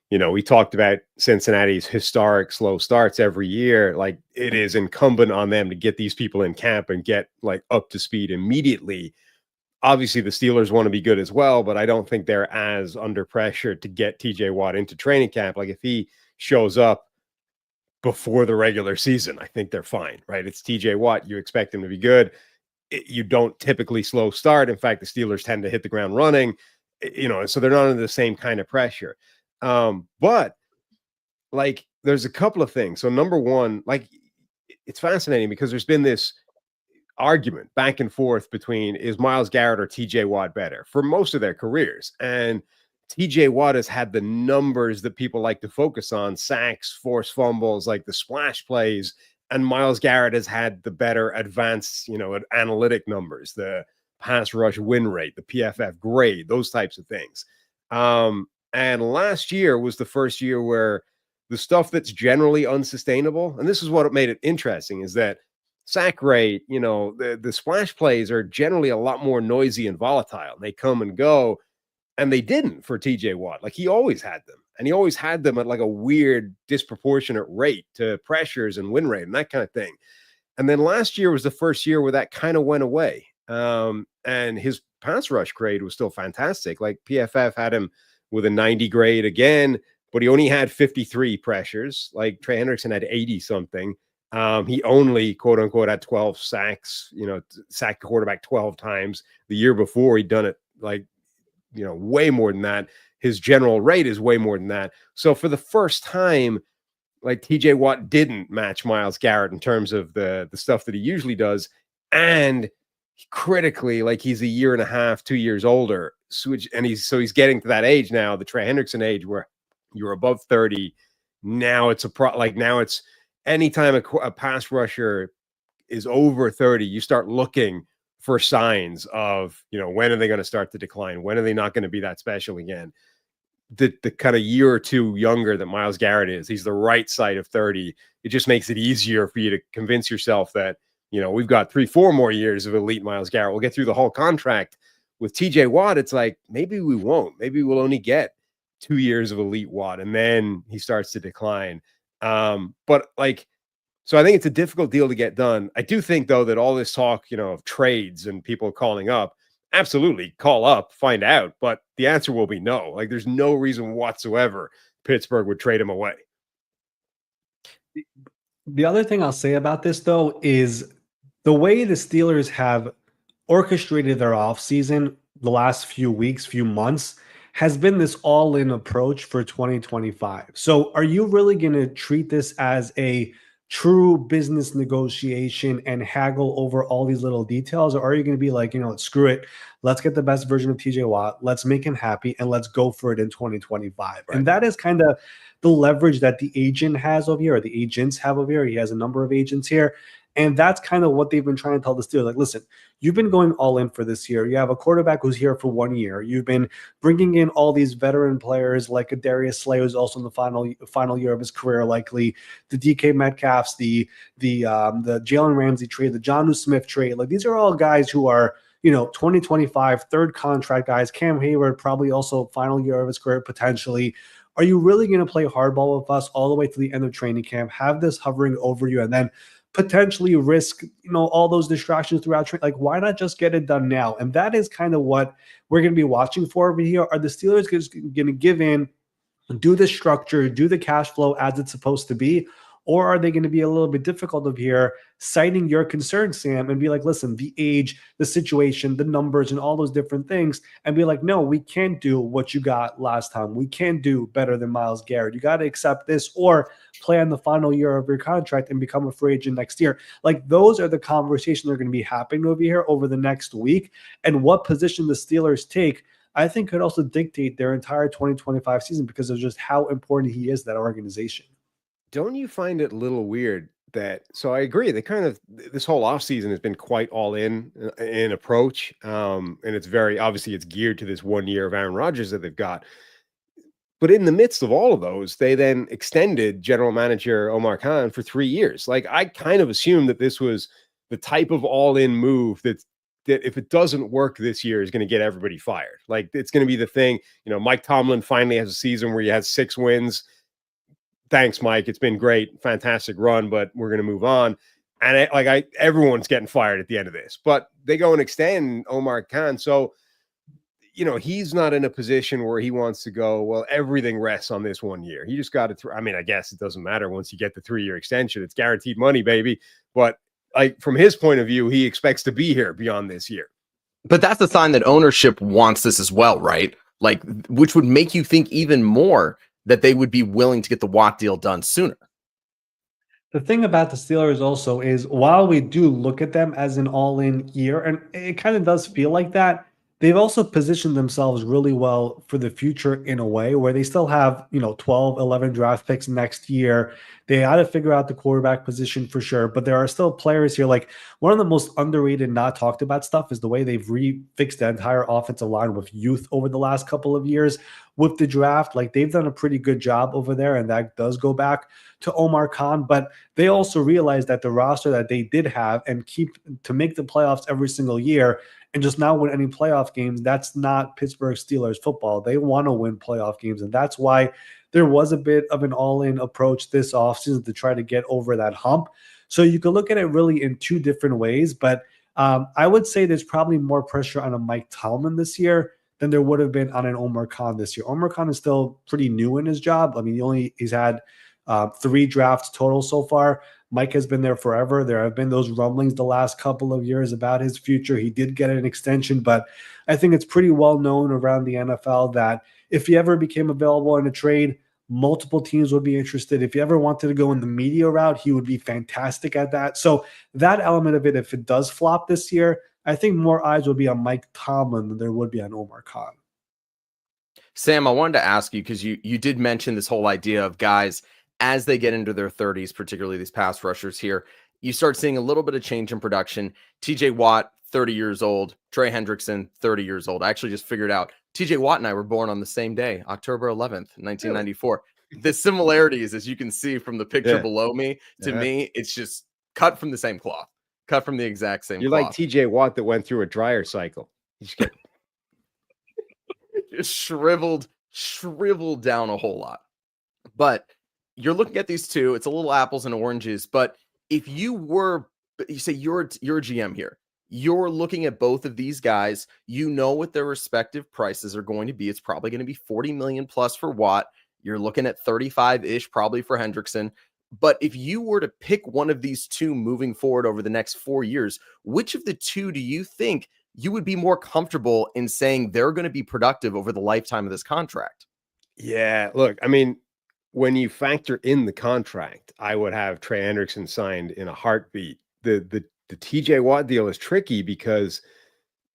We talked about Cincinnati's historic slow starts every year. Like, it is incumbent on them to get these people in camp and get like up to speed immediately. Obviously, the Steelers want to be good as well, but I don't think they're as under pressure to get TJ Watt into training camp. Like, if he shows up before the regular season, I think they're fine, right? It's TJ Watt. You expect him to be good. You don't typically slow start. In fact, the Steelers tend to hit the ground running, so they're not under the same kind of pressure. But like, there's a couple of things. So number one, like, it's fascinating because there's been this argument back and forth between, is Myles Garrett or TJ Watt better for most of their careers? And TJ Watt has had the numbers that people like to focus on: sacks, forced fumbles, like the splash plays. And Myles Garrett has had the better advanced, analytic numbers, the pass rush win rate, the PFF grade, those types of things. And last year was the first year where the stuff that's generally unsustainable, and this is what made it interesting, is that sack rate, the splash plays are generally a lot more noisy and volatile. They come and go, and they didn't for TJ Watt. Like, he always had them. And he always had them at like a weird disproportionate rate to pressures and win rate and that kind of thing. And then last year was the first year where that kind of went away. And his pass rush grade was still fantastic. Like, PFF had him with a 90 grade again, but he only had 53 pressures. Like, Trey Hendrickson had 80 something. He only, quote unquote, had 12 sacks, sacked the quarterback 12 times. The year before, he'd done it like, way more than that. His general rate is way more than that. So for the first time, like, TJ Watt didn't match Myles Garrett in terms of the stuff that he usually does. And critically, like, he's a year and a half, 2 years older. And he's getting to that age now, the Trey Hendrickson age, where you're above 30. now it's now it's anytime a pass rusher is over 30, you start looking for signs of, when are they going to start to decline? When are they not going to be that special again? The kind of year or two younger that Myles Garrett is, he's the right side of 30. It just makes it easier for you to convince yourself that, we've got 3-4 more years of elite Myles Garrett. We'll get through the whole contract. With TJ Watt, it's like, maybe we won't. Maybe we'll only get 2 years of elite Watt, and then he starts to decline. So I think it's a difficult deal to get done. I do think, though, that all this talk, of trades and people calling up, absolutely call up, find out. But the answer will be no. Like, there's no reason whatsoever Pittsburgh would trade him away. The other thing I'll say about this, though, is the way the Steelers have orchestrated their offseason the last few weeks, few months, has been this all-in approach for 2025. So are you really going to treat this as a true business negotiation and haggle over all these little details? Or are you going to be like, screw it, let's get the best version of TJ Watt, let's make him happy, and let's go for it in 2025? Right. And that is kind of the leverage that the agent has over here, or the agents have over here. He has a number of agents here. And that's kind of what they've been trying to tell the Steelers. Like, listen, you've been going all in for this year. You have a quarterback who's here for 1 year. You've been bringing in all these veteran players like a Darius Slay, who's also in the final year of his career, likely the DK Metcalfs, the Jalen Ramsey trade, the Jonnu Smith trade. Like, these are all guys who are, 2025 third contract guys. Cam Hayward, probably also final year of his career potentially. Are you really going to play hardball with us all the way to the end of training camp, have this hovering over you, and then potentially risk, all those distractions throughout training? Like, why not just get it done now? And that is kind of what we're going to be watching for over here. Are the Steelers going to give in, do the structure, do the cash flow as it's supposed to be? Or are they going to be a little bit difficult of here, citing your concerns, Sam, and be like, listen, the age, the situation, the numbers, and all those different things, and be like, no, we can't do what you got last time. We can't do better than Myles Garrett. You got to accept this, or play on the final year of your contract and become a free agent next year. Like, those are the conversations that are going to be happening over here over the next week. And what position the Steelers take, I think, could also dictate their entire 2025 season, because of just how important he is to that organization. Don't you find it a little weird that, so I agree, they kind of, this whole offseason has been quite all in approach. And it's very, obviously it's geared to this 1 year of Aaron Rodgers that they've got. But in the midst of all of those, they then extended general manager Omar Khan for 3 years. Like, I kind of assumed that this was the type of all-in move that if it doesn't work this year is going to get everybody fired. Like, it's going to be the thing, Mike Tomlin finally has a season where he has 6 wins. Thanks, Mike. It's been great. Fantastic run, but we're going to move on. And everyone's getting fired at the end of this, but they go and extend Omar Khan. So, he's not in a position where he wants to go, well, everything rests on this 1 year. He just got to, I guess it doesn't matter once you get the 3-year extension, it's guaranteed money, baby. But from his point of view, he expects to be here beyond this year. But that's a sign that ownership wants this as well, right? Like, which would make you think even more that they would be willing to get the Watt deal done sooner. The thing about the Steelers also is, while we do look at them as an all-in year, and it kind of does feel like that, they've also positioned themselves really well for the future in a way where they still have, 12, 11 draft picks next year. They got to figure out the quarterback position for sure, but there are still players here. Like, one of the most underrated, not talked about stuff is the way they've refixed the entire offensive line with youth over the last couple of years with the draft. Like, they've done a pretty good job over there, and that does go back to Omar Khan. But they also realized that the roster that they did have and keep to make the playoffs every single year and just not win any playoff games, that's not Pittsburgh Steelers football. They want to win playoff games, and that's why there was a bit of an all-in approach this offseason to try to get over that hump. So you can look at it really in two different ways, but I would say there's probably more pressure on a Mike Tomlin this year than there would have been on an Omar Khan this year. Omar Khan is still pretty new in his job. I mean, he's had 3 drafts total so far. Mike has been there forever. There have been those rumblings the last couple of years about his future. He did get an extension, but I think it's pretty well known around the NFL that if he ever became available in a trade, multiple teams would be interested. If he ever wanted to go in the media route, he would be fantastic at that. So that element of it, if it does flop this year, I think more eyes would be on Mike Tomlin than there would be on Omar Khan. Sam, I wanted to ask you, because you did mention this whole idea of guys as they get into their 30s, particularly these pass rushers here, you start seeing a little bit of change in production. TJ Watt, 30 years old. Trey Hendrickson, 30 years old. I actually just figured out TJ Watt and I were born on the same day, October 11th, 1994. Really? The similarities, as you can see from the picture below me, to me, it's just cut from the same cloth. Cut from the exact same You're cloth. like TJ Watt that went through a dryer cycle. You just get just shriveled down a whole lot. But you're looking at these two, it's a little apples and oranges. But if you say you're a GM here, you're looking at both of these guys, you know what their respective prices are going to be. It's probably going to be 40 million plus for Watt. You're looking at 35-ish probably for Hendrickson. But if you were to pick one of these two moving forward over the next 4 years, which of the two do you think you would be more comfortable in saying they're going to be productive over the lifetime of this contract? Yeah, look, I mean, when you factor in the contract, I would have Trey Hendrickson signed in a heartbeat. The TJ Watt deal is tricky because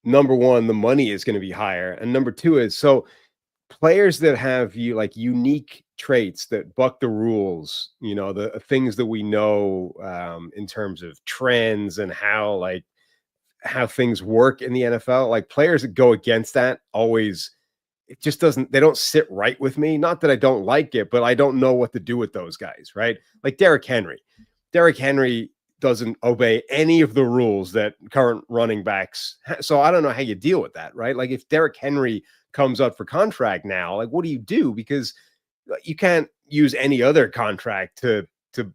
number one, the money is going to be higher, and number two is so players that have unique traits that buck the rules, the things that we know in terms of trends and how things work in the NFL, like players that go against that always, it just doesn't, they don't sit right with me. Not that I don't like it, but I don't know what to do with those guys, right? Like Derrick Henry doesn't obey any of the rules that current running backs. So I don't know how you deal with that, right? Like if Derrick Henry comes up for contract now, like what do you do? Because you can't use any other contract to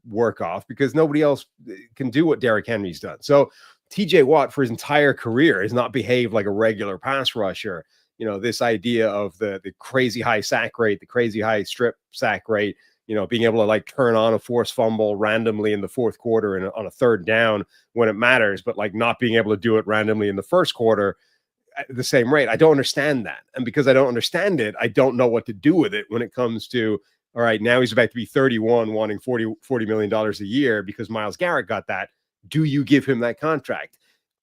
work off because nobody else can do what Derrick Henry's done. So TJ Watt for his entire career has not behaved like a regular pass rusher. This idea of the crazy high sack rate, the crazy high strip sack rate, being able to turn on a forced fumble randomly in the fourth quarter and on a third down when it matters, but not being able to do it randomly in the first quarter at the same rate. I don't understand that. And because I don't understand it, I don't know what to do with it when it comes to, all right, now he's about to be 31, wanting $40 million a year because Myles Garrett got that. Do you give him that contract?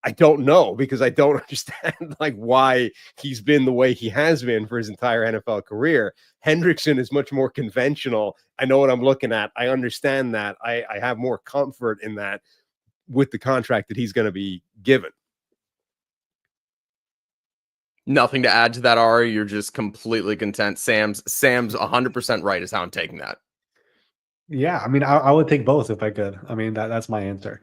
I don't know because I don't understand why he's been the way he has been for his entire NFL career. Hendrickson is much more conventional. I know what I'm looking at. I understand that. I have more comfort in that with the contract that he's going to be given. Nothing to add to that, Ari. You're just completely content. Sam's 100% right is how I'm taking that. Yeah, I mean, I would take both if I could. I mean, that's my answer.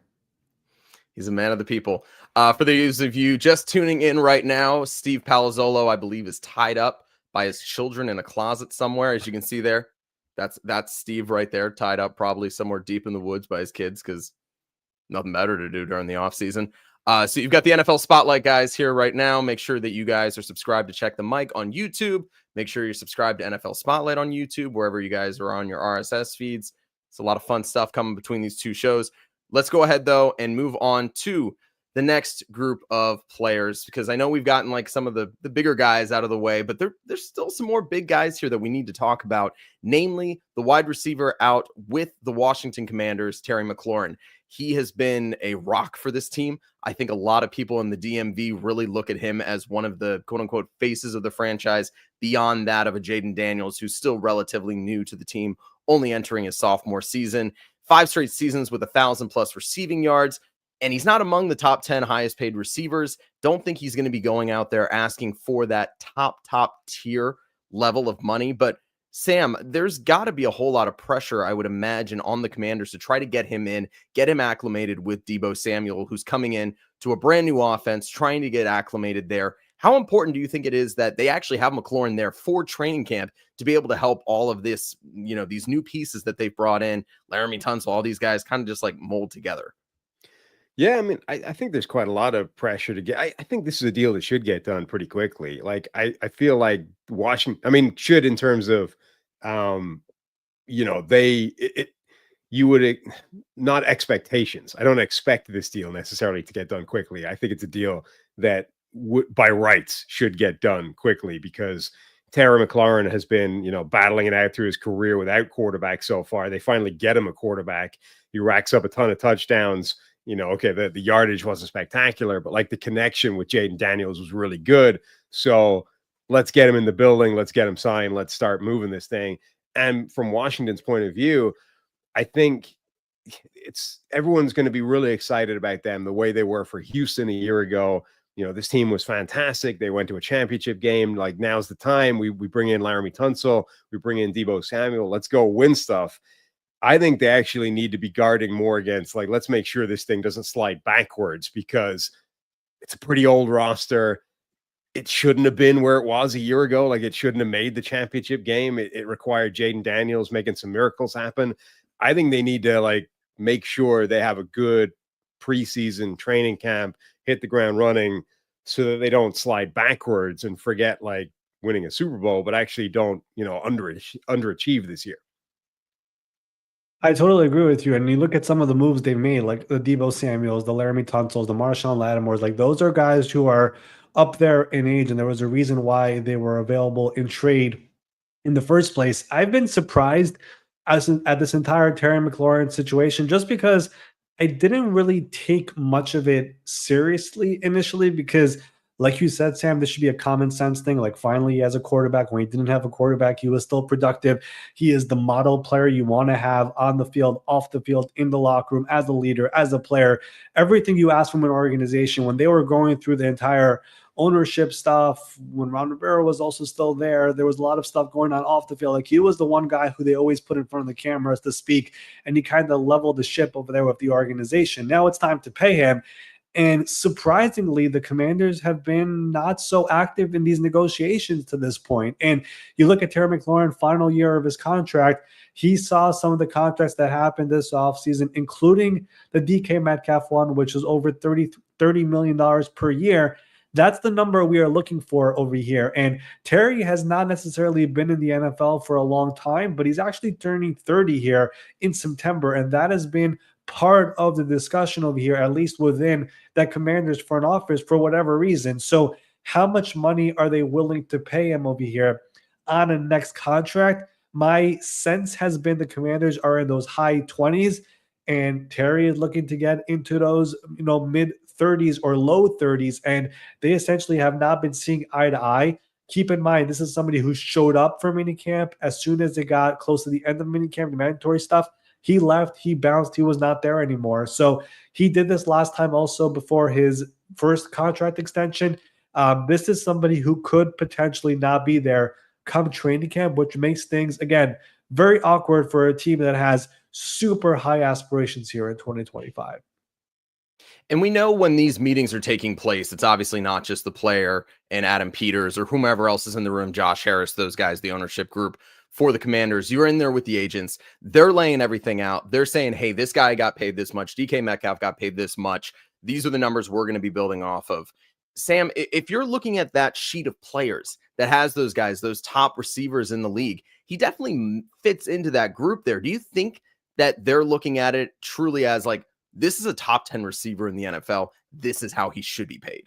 He's a man of the people. For those of you just tuning in right now, Steve Palazzolo, I believe, is tied up by his children in a closet somewhere. As you can see there, that's Steve right there, tied up probably somewhere deep in the woods by his kids because nothing better to do during the offseason. So you've got the NFL Spotlight guys here right now. Make sure that you guys are subscribed to Check the Mic on YouTube. Make sure you're subscribed to NFL Spotlight on YouTube, wherever you guys are on your RSS feeds. It's a lot of fun stuff coming between these two shows. Let's go ahead, though, and move on to the next group of players, because I know we've gotten some of the bigger guys out of the way, but there's still some more big guys here that we need to talk about, namely the wide receiver out with the Washington Commanders, Terry McLaurin. He has been a rock for this team. I think a lot of people in the DMV really look at him as one of the quote-unquote faces of the franchise beyond that of a Jaden Daniels, who's still relatively new to the team, only entering his sophomore season. 5 straight seasons with 1,000+ receiving yards, and he's not among the top 10 highest paid receivers. Don't think he's going to be going out there asking for that top tier level of money. But Sam, there's got to be a whole lot of pressure, I would imagine, on the Commanders to try to get him in, get him acclimated with Deebo Samuel, who's coming in to a brand new offense, trying to get acclimated there. How important do you think it is that they actually have McLaurin there for training camp to be able to help all of this, these new pieces that they've brought in, Laramie Tunsil, all these guys kind of just mold together? Yeah, I mean, I think there's quite a lot of pressure to get. I think this is a deal that should get done pretty quickly. I feel like Washington, should in terms of, you would not expectations. I don't expect this deal necessarily to get done quickly. I think it's a deal that by rights should get done quickly because Terry McLaurin has been, battling it out through his career without quarterback so far. They finally get him a quarterback. He racks up a ton of touchdowns. The yardage wasn't spectacular, but the connection with Jaden Daniels was really good. So let's get him in the building. Let's get him signed. Let's start moving this thing. And from Washington's point of view, I think everyone's going to be really excited about them the way they were for Houston a year ago. This team was fantastic. They went to a championship game. Like, now's the time. We bring in Laramie Tunsil. We bring in Deebo Samuel. Let's go win stuff. I think they actually need to be guarding more against, like, let's make sure this thing doesn't slide backwards, because it's a pretty old roster. It shouldn't have been where it was a year ago. Like, it shouldn't have made the championship game. It required Jaden Daniels making some miracles happen. I think they need to, like, make sure they have a good preseason training camp, hit the ground running, so that they don't slide backwards and forget, like, winning a Super Bowl, but actually don't, underachieve this year. I totally agree with you. And you look at some of the moves they've made, like the Deebo Samuels, the Laramie Tunsils, the Marshawn Lattimores, like, those are guys who are up there in age, and there was a reason why they were available in trade in the first place. I've been surprised at this entire Terry McLaurin situation, just because I didn't really take much of it seriously initially, because, like you said, Sam, this should be a common sense thing. Like, finally, he has a quarterback. When he didn't have a quarterback, he was still productive. He is the model player you want to have on the field, off the field, in the locker room, as a leader, as a player. Everything you ask from an organization. When they were going through the entire ownership stuff, when Ron Rivera was also still there was a lot of stuff going on off the field. Like, he was the one guy who they always put in front of the cameras to speak, and he kind of leveled the ship over there with the organization. Now it's time to pay him. And surprisingly, the Commanders have been not so active in these negotiations to this point. And you look at Terry McLaurin, final year of his contract, he saw some of the contracts that happened this offseason, including the DK Metcalf one, which is over $30 million per year. That's the number we are looking for over here. And Terry has not necessarily been in the NFL for a long time, but he's actually turning 30 here in September. And that has been part of the discussion over here, at least within that Commanders front office, for whatever reason. So how much money are they willing to pay him over here on a next contract? My sense has been the Commanders are in those high 20s, and Terry is looking to get into those, mid 30s or low 30s, and they essentially have not been seeing eye to eye. Keep in mind, this is somebody who showed up for minicamp as soon as they got close to the end of minicamp, the mandatory stuff. He left, he bounced, he was not there anymore. So he did this last time also before his first contract extension. This is somebody who could potentially not be there come training camp, which makes things, again, very awkward for a team that has super high aspirations here in 2025. And we know when these meetings are taking place, it's obviously not just the player and Adam Peters or whomever else is in the room, Josh Harris, those guys, the ownership group for the Commanders. You're in there with the agents. They're laying everything out. They're saying, hey, this guy got paid this much. DK Metcalf got paid this much. These are the numbers we're going to be building off of. Sam, if you're looking at that sheet of players that has those guys, those top receivers in the league, he definitely fits into that group there. Do you think that they're looking at it truly as like, this is a top 10 receiver in the NFL. This is how he should be paid?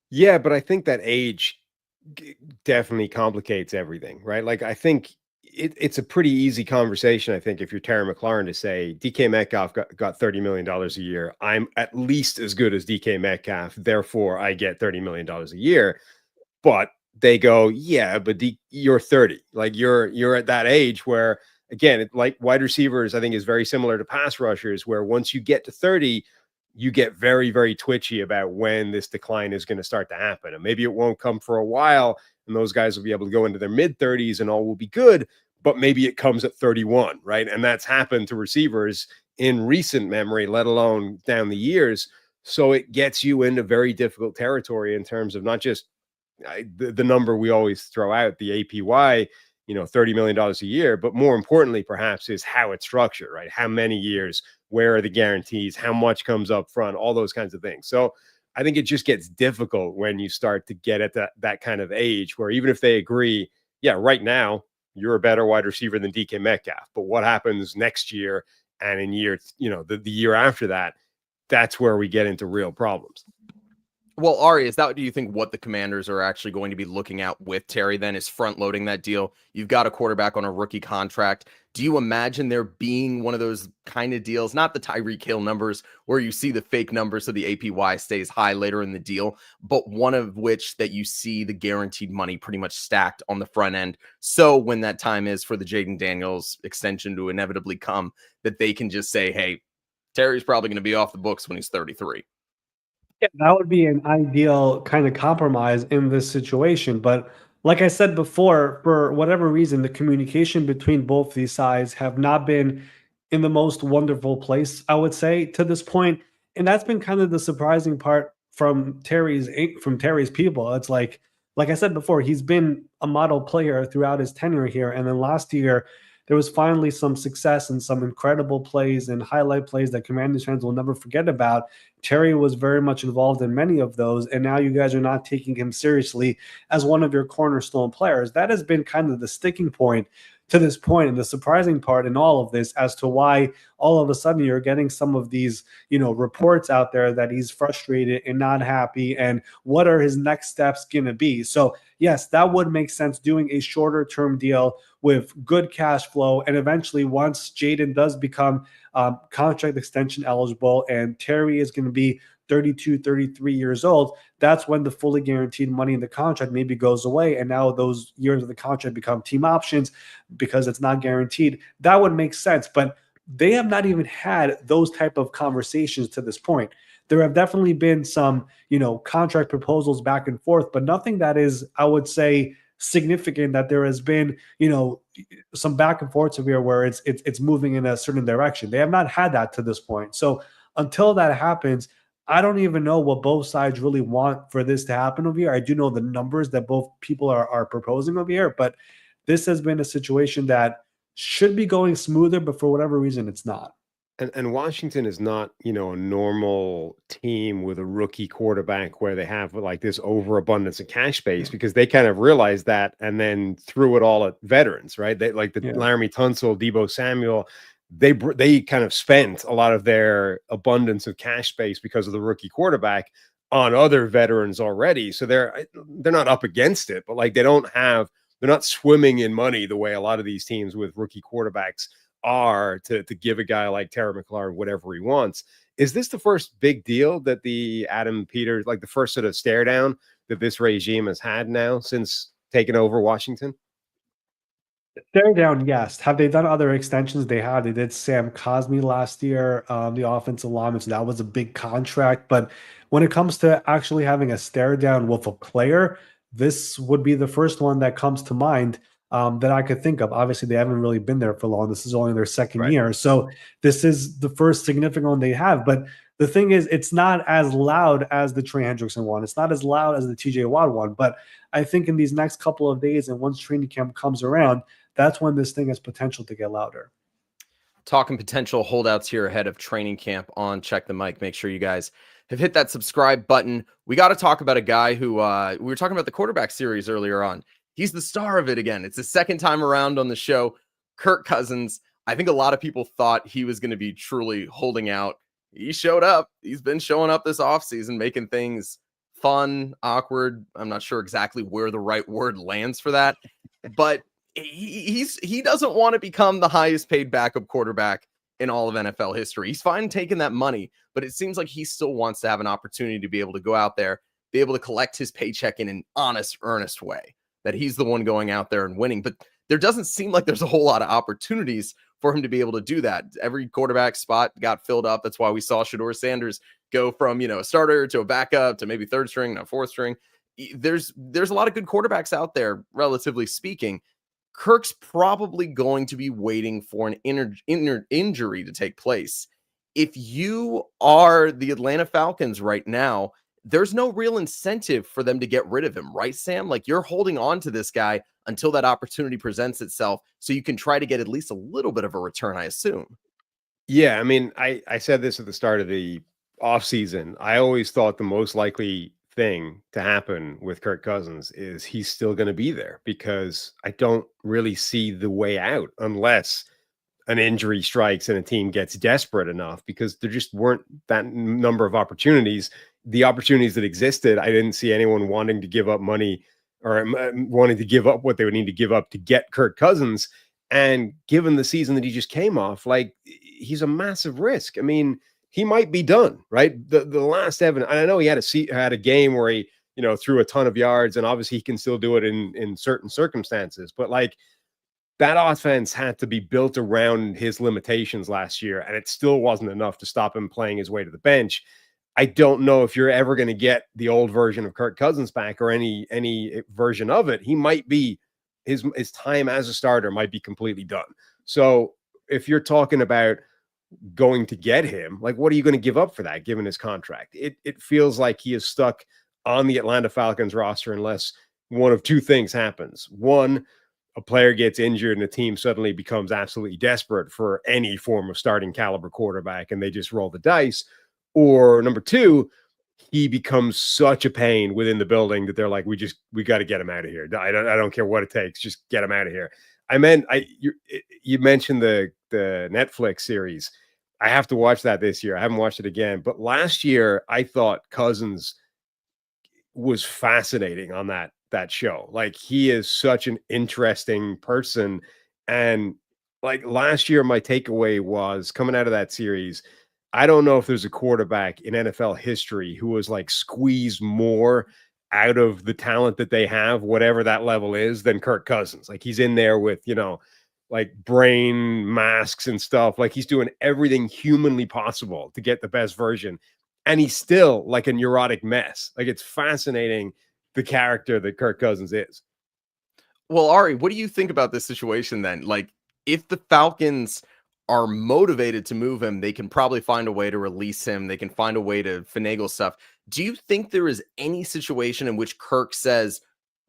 Yeah, but I think that age definitely complicates everything, right? Like, I think it's a pretty easy conversation, I think, if you're Terry McLaurin, to say DK Metcalf got $30 million a year. I'm at least as good as DK Metcalf, therefore I get $30 million a year. But they go, yeah, but you're 30. Like, you're at that age where, again, like wide receivers, I think, is very similar to pass rushers, where once you get to 30, you get very, very twitchy about when this decline is going to start to happen. And maybe it won't come for a while, and those guys will be able to go into their mid 30s and all will be good, but maybe it comes at 31, right? And that's happened to receivers in recent memory, let alone down the years. So it gets you into very difficult territory in terms of not just the number we always throw out, the APY, $30 million a year, but more importantly, perhaps, is how it's structured, right? How many years, where are the guarantees, how much comes up front, all those kinds of things. So I think it just gets difficult when you start to get at that kind of age where, even if they agree, yeah, right now you're a better wide receiver than DK Metcalf, but what happens next year and in year, the year after that, that's where we get into real problems. Well, Ari, do you think what the Commanders are actually going to be looking at with Terry then is front loading that deal? You've got a quarterback on a rookie contract. Do you imagine there being one of those kind of deals, not the Tyreek Hill numbers where you see the fake numbers so the APY stays high later in the deal, but one of which that you see the guaranteed money pretty much stacked on the front end? So when that time is for the Jaden Daniels extension to inevitably come, that they can just say, hey, Terry's probably going to be off the books when he's 33. Yeah, that would be an ideal kind of compromise in this situation. But like I said before, for whatever reason, the communication between both these sides have not been in the most wonderful place, I would say, to this point. And that's been kind of the surprising part from Terry's people. It's like I said before, he's been a model player throughout his tenure here. And then last year, there was finally some success and some incredible plays and highlight plays that Commanders fans will never forget about. Terry was very much involved in many of those, and now you guys are not taking him seriously as one of your cornerstone players. That has been kind of the sticking point to this point, and the surprising part in all of this as to why all of a sudden you're getting some of these, reports out there that he's frustrated and not happy, and what are his next steps going to be? So yes, that would make sense, doing a shorter term deal with good cash flow, and eventually once Jaden does become contract extension eligible and Terry is going to be 32, 33 years old, that's when the fully guaranteed money in the contract maybe goes away. And now those years of the contract become team options because it's not guaranteed. That would make sense. But they have not even had those type of conversations to this point. There have definitely been some, contract proposals back and forth, but nothing that is, I would say, significant that there has been, some back and forth here where it's moving in a certain direction. They have not had that to this point. So until that happens, I don't even know what both sides really want for this to happen over here. I do know the numbers that both people are proposing over here, but this has been a situation that should be going smoother, but for whatever reason, it's not. And Washington is not, a normal team with a rookie quarterback where they have like this overabundance of cash space, because they kind of realized that and then threw it all at veterans, right? They like the Laramie Tunsil, Deebo Samuel. They kind of spent a lot of their abundance of cash space because of the rookie quarterback on other veterans already. So they're not up against it, but like they're not swimming in money the way a lot of these teams with rookie quarterbacks are to give a guy like Terry McLaurin whatever he wants. Is this the first big deal that the Adam Peters, like the first sort of stare down that this regime has had now since taking over Washington? Stare down, yes. Have they done other extensions? They have. They did Sam Cosmi last year, the offensive lineman. So that was a big contract. But when it comes to actually having a stare down with a player, this would be the first one that comes to mind that I could think of. Obviously, they haven't really been there for long. This is only their second year. So this is the first significant one they have. But the thing is, it's not as loud as the Trey Hendrickson one. It's not as loud as the TJ Watt one. But I think in these next couple of days and once training camp comes around, that's when this thing has potential to get louder. Talking potential holdouts here ahead of training camp on Check the Mic. Make sure you guys have hit that subscribe button. We got to talk about a guy who we were talking about the quarterback series earlier on. He's the star of it again. It's the second time around on the show. Kirk Cousins. I think a lot of people thought he was going to be truly holding out. He showed up. He's been showing up this offseason, making things fun, awkward. I'm not sure exactly where the right word lands for that, but he doesn't want to become the highest paid backup quarterback in all of NFL history. He's fine taking that money, but it seems like he still wants to have an opportunity to be able to go out there, be able to collect his paycheck in an honest, earnest way, that he's the one going out there and winning. But there doesn't seem like there's a whole lot of opportunities for him to be able to do that. Every quarterback spot got filled up. That's why we saw Shedeur Sanders go from, a starter to a backup to maybe third string, now fourth string. There's a lot of good quarterbacks out there, relatively speaking. Kirk's probably going to be waiting for an injury to take place. If you are the Atlanta Falcons right now, there's no real incentive for them to get rid of him, right, Sam? Like, you're holding on to this guy until that opportunity presents itself so you can try to get at least a little bit of a return, I assume. Yeah, I mean, I said this at the start of the offseason. I always thought the most likely thing to happen with Kirk Cousins is he's still going to be there, because I don't really see the way out unless an injury strikes and a team gets desperate enough, because there just weren't that number of opportunities the opportunities that existed, I didn't see anyone wanting to give up money or wanting to give up what they would need to give up to get Kirk Cousins. And given the season that he just came off, like, he's a massive risk. I mean, he might be done, right? The last evidence, I know he had a game where he, threw a ton of yards, and obviously he can still do it in certain circumstances. But like, that offense had to be built around his limitations last year, and it still wasn't enough to stop him playing his way to the bench. I don't know if you're ever going to get the old version of Kirk Cousins back, or any version of it. He might be, his time as a starter might be completely done. So if you're talking about going to get him, like, what are you going to give up for that, given his contract? It feels like he is stuck on the Atlanta Falcons roster unless one of two things happens. One, a player gets injured and the team suddenly becomes absolutely desperate for any form of starting caliber quarterback, and they just roll the dice. Or number two, he becomes such a pain within the building that they're like, we got to get him out of here. I don't care what it takes. Just get him out of here. You mentioned the Netflix series. I have to watch that this year. I haven't watched it again, but last year I thought Cousins was fascinating on that show. Like, he is such an interesting person. And like, last year, my takeaway was, coming out of that series, I don't know if there's a quarterback in NFL history who was like squeezed more out of the talent that they have, whatever that level is, than Kirk Cousins. Like, he's in there with, like brain masks and stuff. Like, he's doing everything humanly possible to get the best version. And he's still like a neurotic mess. Like, it's fascinating, the character that Kirk Cousins is. Well, Ari, what do you think about this situation then? Like, if the Falcons are motivated to move him, they can probably find a way to release him. They can find a way to finagle stuff. Do you think there is any situation in which Kirk says,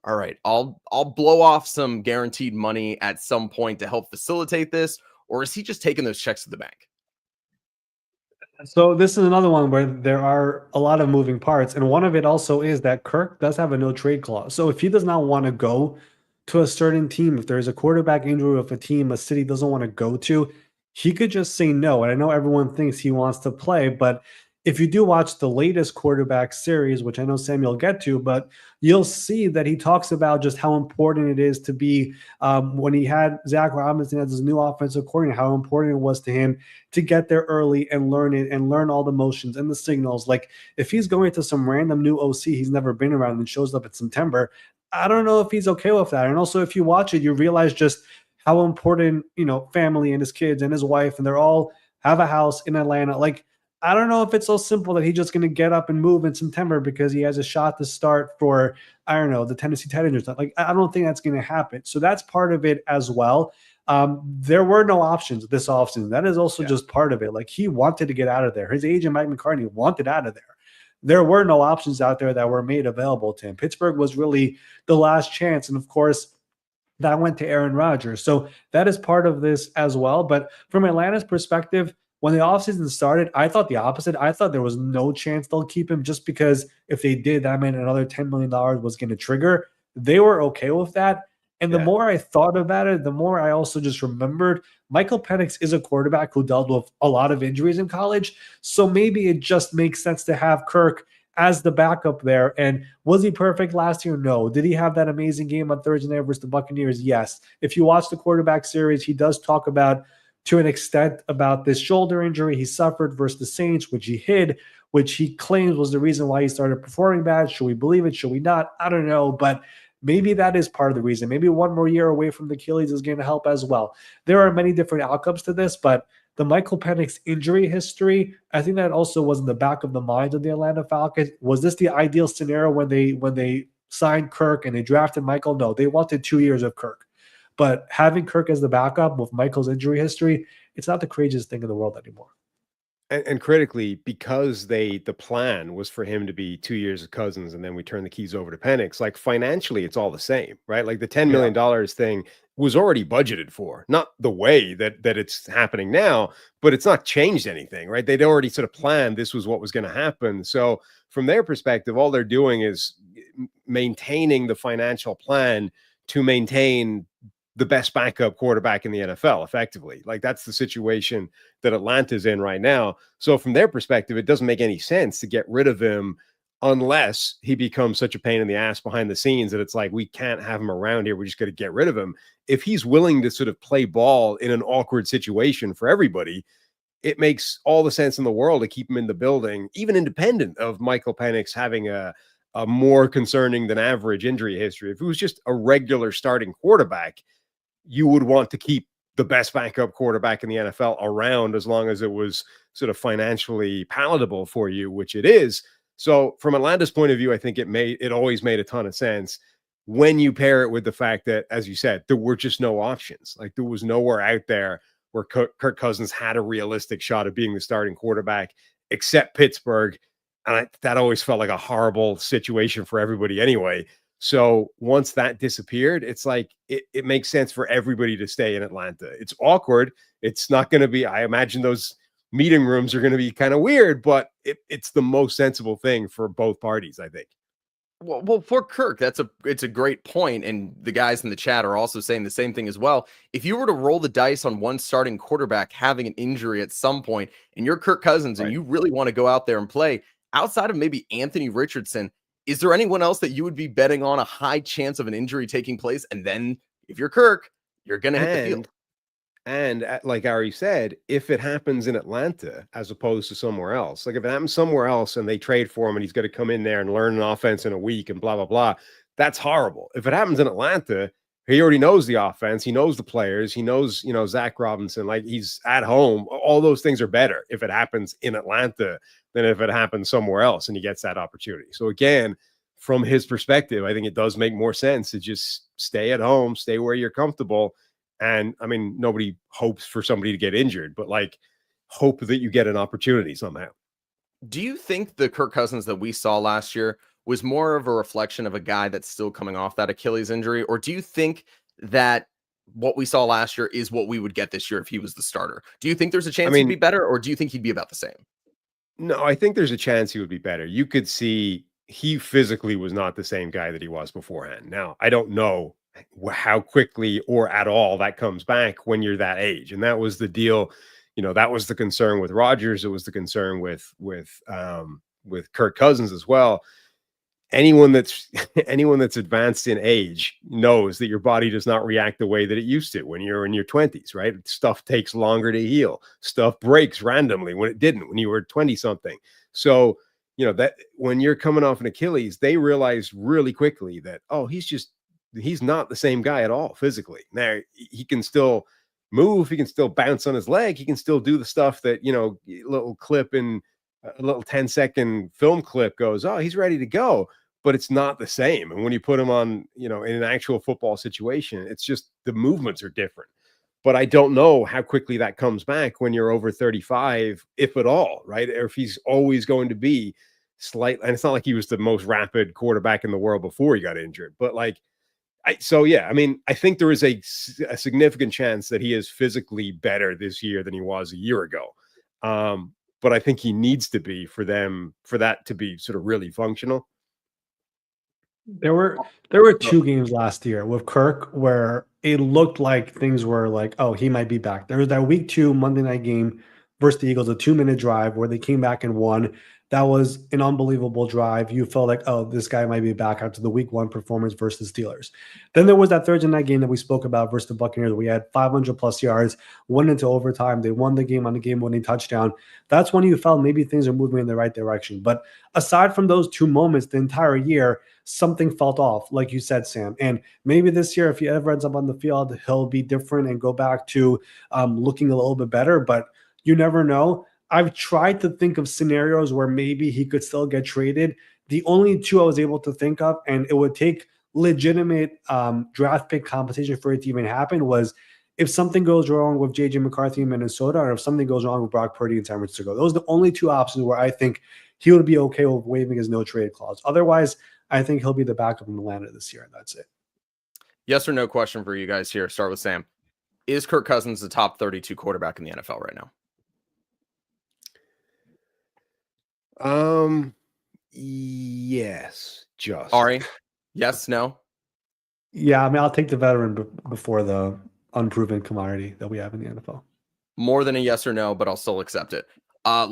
all right, I'll blow off some guaranteed money at some point to help facilitate this? Or is he just taking those checks to the bank? So this is another one where there are a lot of moving parts. And one of it also is that Kirk does have a no trade clause. So if he does not want to go to a certain team, if there's a quarterback injury of a team a city doesn't want to go to, he could just say no. And I know everyone thinks he wants to play, but if you do watch the latest quarterback series, which I know Sam you'll get to, but you'll see that he talks about just how important it is to be, when he had Zach Robinson as his new offensive coordinator, how important it was to him to get there early and learn it and learn all the motions and the signals. Like, if he's going to some random new OC he's never been around and shows up in September, I don't know if he's okay with that. And also, if you watch it, you realize just how important, family and his kids and his wife, and they're all have a house in Atlanta. Like, I don't know if it's so simple that he's just going to get up and move in September because he has a shot to start for, I don't know, the Tennessee Titans or something. Like, I don't think that's going to happen. So that's part of it as well. There were no options this offseason. That is also just part of it. Like, he wanted to get out of there. His agent, Mike McCartney, wanted out of there. There were no options out there that were made available to him. Pittsburgh was really the last chance. And of course, that went to Aaron Rodgers. So that is part of this as well. But from Atlanta's perspective, when the offseason started, I thought the opposite. I thought there was no chance they'll keep him, just because if they did, that meant another $10 million was going to trigger. They were okay with that. And the more I thought about it, the more I also just remembered Michael Penix is a quarterback who dealt with a lot of injuries in college. So maybe it just makes sense to have Kirk as the backup there. And was he perfect last year? No. Did he have that amazing game on Thursday night versus the Buccaneers? Yes. If you watch the quarterback series, he does talk about, to an extent, about this shoulder injury he suffered versus the Saints, which he hid, which he claims was the reason why he started performing bad. Should we believe it? Should we not? I don't know, but maybe that is part of the reason. Maybe one more year away from the Achilles is going to help as well. There are many different outcomes to this, but the Michael Penix injury history, I think that also was in the back of the minds of the Atlanta Falcons. Was this the ideal scenario when they signed Kirk and they drafted Michael? No, they wanted 2 years of Kirk. But having Kirk as the backup with Michael's injury history, it's not the craziest thing in the world anymore. And critically, because the plan was for him to be 2 years of Cousins and then we turn the keys over to Penix, like, financially, it's all the same, right? Like, the $10 million thing was already budgeted for, not the way that it's happening now, but it's not changed anything, right? They'd already sort of planned this was what was going to happen. So from their perspective, all they're doing is maintaining the financial plan to maintain the best backup quarterback in the NFL, effectively. Like, that's the situation that Atlanta's in right now. So from their perspective, it doesn't make any sense to get rid of him unless he becomes such a pain in the ass behind the scenes that it's like, we can't have him around here. We just got to get rid of him. If he's willing to sort of play ball in an awkward situation for everybody, it makes all the sense in the world to keep him in the building, even independent of Michael Penix having a more concerning than average injury history. If it was just a regular starting quarterback, you would want to keep the best backup quarterback in the NFL around as long as it was sort of financially palatable for you, which it is. So from Atlanta's point of view, I think it always made a ton of sense when you pair it with the fact that, as you said, there were just no options. Like, there was nowhere out there where Kirk Cousins had a realistic shot of being the starting quarterback except Pittsburgh. And that always felt like a horrible situation for everybody anyway. So once that disappeared, it's like it makes sense for everybody to stay in Atlanta. It's awkward. It's not going to be, I imagine those meeting rooms are going to be kind of weird, but it's the most sensible thing for both parties, I think. Well, for Kirk, it's a great point, and the guys in the chat are also saying the same thing as well. If you were to roll the dice on one starting quarterback having an injury at some point, and you're Kirk Cousins, and you really want to go out there and play, outside of maybe Anthony Richardson, is there anyone else that you would be betting on a high chance of an injury taking place? And then if you're Kirk, you're going to hit the field. And like Ari said, if it happens in Atlanta as opposed to somewhere else, like if it happens somewhere else and they trade for him and he's got to come in there and learn an offense in a week and blah, blah, blah, that's horrible. If it happens in Atlanta, he already knows the offense. He knows the players. He knows, Zach Robinson, like he's at home. All those things are better if it happens in Atlanta than if it happens somewhere else and he gets that opportunity. So again, from his perspective, I think it does make more sense to just stay at home, stay where you're comfortable. And I mean, nobody hopes for somebody to get injured, but like, hope that you get an opportunity somehow. Do you think the Kirk Cousins that we saw last year was more of a reflection of a guy that's still coming off that Achilles injury? Or do you think that what we saw last year is what we would get this year if he was the starter? Do you think there's a chance he'd be better, or do you think he'd be about the same? No, I think there's a chance he would be better. You could see he physically was not the same guy that he was beforehand. Now, I don't know how quickly or at all that comes back when you're that age. And that was the deal. That was the concern with Rodgers. It was the concern with Kirk Cousins as well. Anyone that's advanced in age knows that your body does not react the way that it used to when you're in your 20s, right? Stuff takes longer to heal. Stuff breaks randomly when it didn't when you were 20 something. So, that when you're coming off an Achilles, they realize really quickly that, oh, he's not the same guy at all physically. Now, he can still move, he can still bounce on his leg, he can still do the stuff that, little clip in a little 10-second film clip goes, oh, he's ready to go, but it's not the same. And when you put him on, in an actual football situation, it's just the movements are different. But I don't know how quickly that comes back when you're over 35, if at all, right? Or if he's always going to be slight. And it's not like he was the most rapid quarterback in the world before he got injured, but like, I think there is a significant chance that he is physically better this year than he was a year ago. But I think he needs to be for that to be sort of really functional. There were 2 games last year with Kirk where it looked like things were like, oh, he might be back. There was that week 2 Monday night game versus the Eagles, a 2-minute drive where they came back and won. That was an unbelievable drive. You felt like, oh, this guy might be back after the week 1 performance versus Steelers. Then there was that Thursday night game that we spoke about versus the Buccaneers. We had 500 plus yards, went into overtime. They won the game on the game-winning touchdown. That's when you felt maybe things are moving in the right direction. But aside from those 2 moments, the entire year, something felt off, like you said, Sam. And maybe this year, if he ever ends up on the field, he'll be different and go back to looking a little bit better. But you never know. I've tried to think of scenarios where maybe he could still get traded. The only 2 I was able to think of, and it would take legitimate draft pick competition for it to even happen, was if something goes wrong with J.J. McCarthy in Minnesota or if something goes wrong with Brock Purdy in San Francisco. Those are the only 2 options where I think he would be okay with waiving his no-trade clause. Otherwise, I think he'll be the backup in Atlanta this year, and that's it. Yes or no question for you guys here. Start with Sam. Is Kirk Cousins the top 32 quarterback in the NFL right now? Yes, just Ari, yes, no. Yeah, I mean, I'll take the veteran before the unproven commodity that we have in the NFL. More than a yes or no, but I'll still accept it.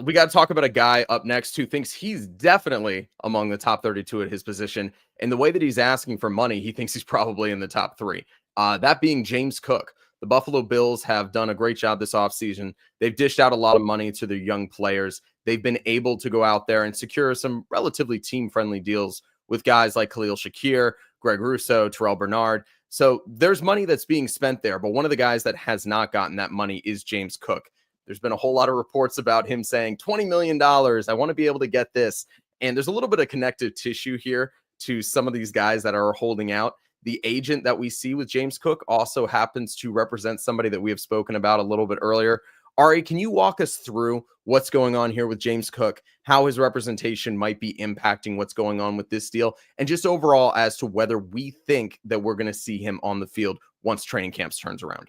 We got to talk about a guy up next who thinks he's definitely among the top 32 at his position. And the way that he's asking for money, he thinks he's probably in the top 3. That being James Cook. The Buffalo Bills have done a great job this offseason. They've dished out a lot of money to their young players. They've been able to go out there and secure some relatively team-friendly deals with guys like Khalil Shakir, Greg Rousseau, Terrell Bernard. So there's money that's being spent there, but one of the guys that has not gotten that money is James Cook. There's been a whole lot of reports about him saying $20 million. I want to be able to get this. And there's a little bit of connective tissue here to some of these guys that are holding out. The agent that we see with James Cook also happens to represent somebody that we have spoken about a little bit earlier. Ari, can you walk us through what's going on here with James Cook, how his representation might be impacting what's going on with this deal, and just overall as to whether we think that we're going to see him on the field once training camps turns around?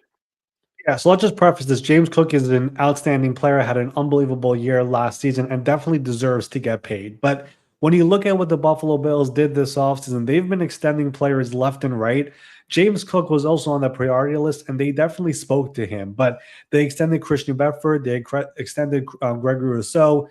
Yeah, so let's just preface this. James Cook is an outstanding player, had an unbelievable year last season, and definitely deserves to get paid. But when you look at what the Buffalo Bills did this offseason, they've been extending players left and right. James Cook was also on the priority list, and they definitely spoke to him. But they extended Christian Bedford, they extended Gregory Rousseau,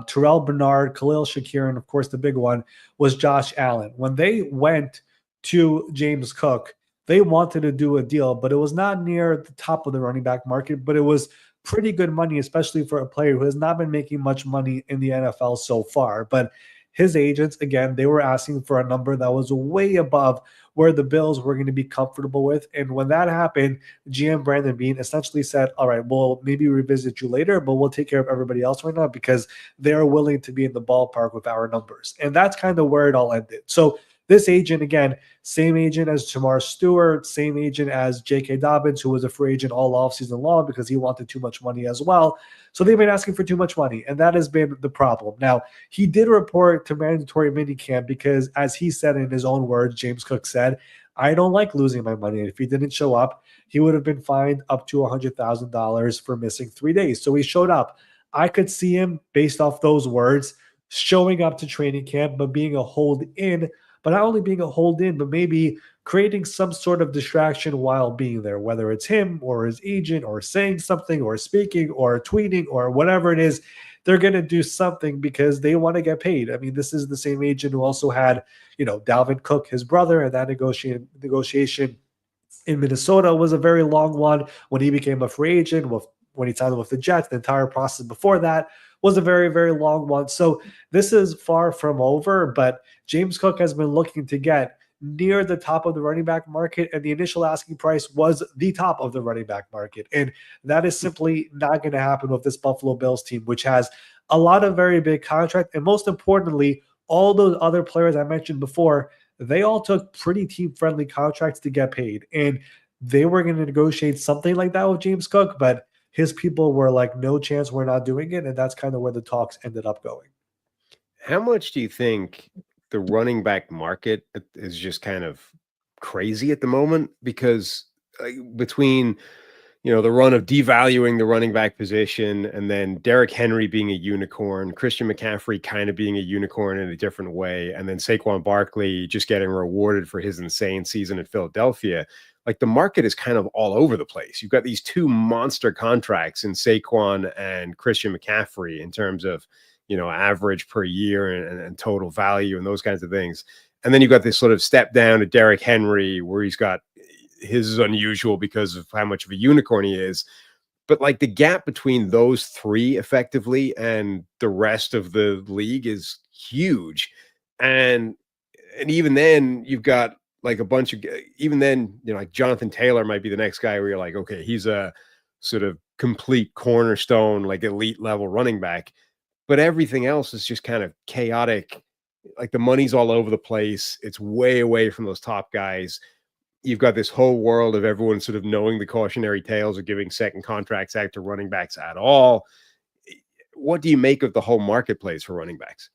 Terrell Bernard, Khalil Shakir, and of course the big one was Josh Allen. When they went to James Cook, they wanted to do a deal, but it was not near the top of the running back market, but it was pretty good money, especially for a player who has not been making much money in the NFL so far. But his agents, again, they were asking for a number that was way above where the Bills were going to be comfortable with. And when that happened, GM Brandon Beane essentially said, all right, we'll maybe revisit you later, but we'll take care of everybody else right now because they're willing to be in the ballpark with our numbers. And that's kind of where it all ended. So this agent, again, same agent as Shemar Stewart, same agent as J.K. Dobbins, who was a free agent all offseason long because he wanted too much money as well. So they've been asking for too much money, and that has been the problem. Now, he did report to mandatory minicamp because, as he said in his own words, James Cook said, I don't like losing my money. If he didn't show up, he would have been fined up to $100,000 for missing 3 days. So he showed up. I could see him, based off those words, showing up to training camp, but being a hold-in, but not only being a hold-in, but maybe creating some sort of distraction while being there, whether it's him or his agent or saying something or speaking or tweeting or whatever it is. They're going to do something because they want to get paid. I mean, this is the same agent who also had, Dalvin Cook, his brother, and that negotiation in Minnesota was a very long one when he became a free agent, when he signed with the Jets. The entire process before that was a very, very long one. So this is far from over, but James Cook has been looking to get near the top of the running back market, and the initial asking price was the top of the running back market. And that is simply not going to happen with this Buffalo Bills team, which has a lot of very big contract. And most importantly, all those other players I mentioned before, they all took pretty team-friendly contracts to get paid. And they were going to negotiate something like that with James Cook, but his people were like, no chance, we're not doing it. And that's kind of where the talks ended up going. How much do you think the running back market is just kind of crazy at the moment? Because between, the run of devaluing the running back position and then Derrick Henry being a unicorn, Christian McCaffrey kind of being a unicorn in a different way, and then Saquon Barkley just getting rewarded for his insane season at Philadelphia, like the market is kind of all over the place. You've got these two monster contracts in Saquon and Christian McCaffrey in terms of, average per year and total value and those kinds of things. And then you've got this sort of step down to Derrick Henry where he's got his is unusual because of how much of a unicorn he is. But like the gap between those three effectively and the rest of the league is huge. And even then you've got like a bunch of, even then, like Jonathan Taylor might be the next guy where you're like, okay, he's a sort of complete cornerstone, like elite level running back. But everything else is just kind of chaotic. Like the money's all over the place. It's way away from those top guys. You've got this whole world of everyone sort of knowing the cautionary tales of giving second contracts out to running backs at all. What do you make of the whole marketplace for running backs?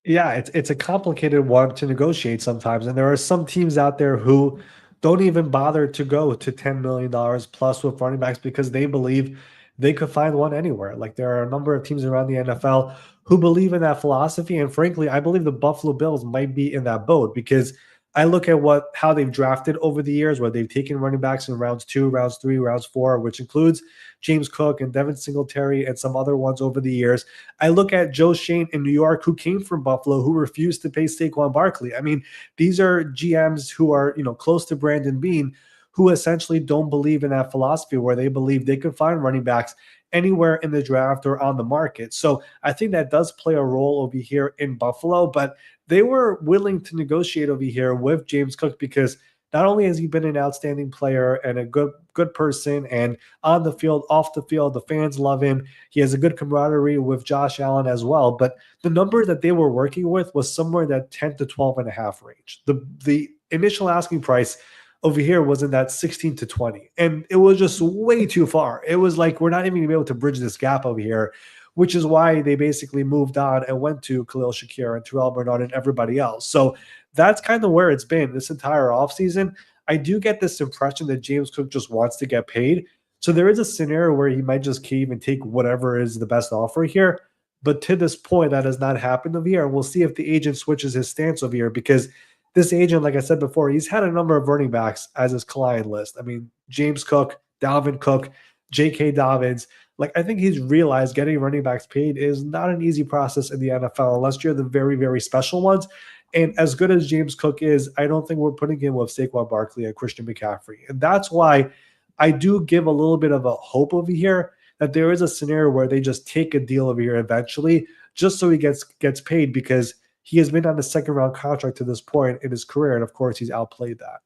Yeah, it's a complicated one to negotiate sometimes. And there are some teams out there who don't even bother to go to $10 million plus with running backs because they believe they could find one anywhere. Like there are a number of teams around the NFL who believe in that philosophy. And frankly, I believe the Buffalo Bills might be in that boat because I look at how they've drafted over the years, where they've taken running backs in rounds 2, rounds 3, rounds 4, which includes James Cook and Devin Singletary and some other ones over the years. I look at Joe Shane in New York, who came from Buffalo, who refused to pay Saquon Barkley. I mean, these are GMs who are, close to Brandon Beane, who essentially don't believe in that philosophy, where they believe they could find running backs anywhere in the draft or on the market. So I think that does play a role over here in Buffalo, but they were willing to negotiate over here with James Cook, because not only has he been an outstanding player and a good person, and on the field, off the field, the fans love him. He has a good camaraderie with Josh Allen as well. But the number that they were working with was somewhere in that 10 to 12 and a half range. The initial asking price over here was in that 16 to 20. And it was just way too far. It was like, we're not even going to be able to bridge this gap over here, which is why they basically moved on and went to Khalil Shakir and Terrell Bernard and everybody else. So that's kind of where it's been this entire offseason. I do get this impression that James Cook just wants to get paid. So there is a scenario where he might just cave and take whatever is the best offer here. But to this point, that has not happened over here. We'll see if the agent switches his stance over here, because this agent, like I said before, he's had a number of running backs as his client list. I mean, James Cook, Dalvin Cook, J.K. Dobbins. Like, I think he's realized getting running backs paid is not an easy process in the NFL unless you're the very, very special ones. And as good as James Cook is, I don't think we're putting him with Saquon Barkley and Christian McCaffrey. And that's why I do give a little bit of a hope over here that there is a scenario where they just take a deal over here eventually, just so he gets paid, because he has been on a second-round contract to this point in his career, and of course, he's outplayed that.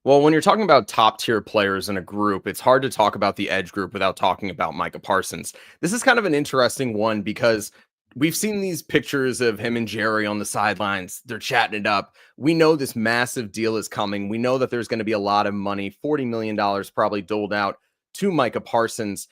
Well, when you're talking about top-tier players in a group, it's hard to talk about the edge group without talking about Micah Parsons. This is kind of an interesting one, because we've seen these pictures of him and Jerry on the sidelines. They're chatting it up. We know this massive deal is coming. We know that there's going to be a lot of money, $40 million probably doled out to Micah Parsons.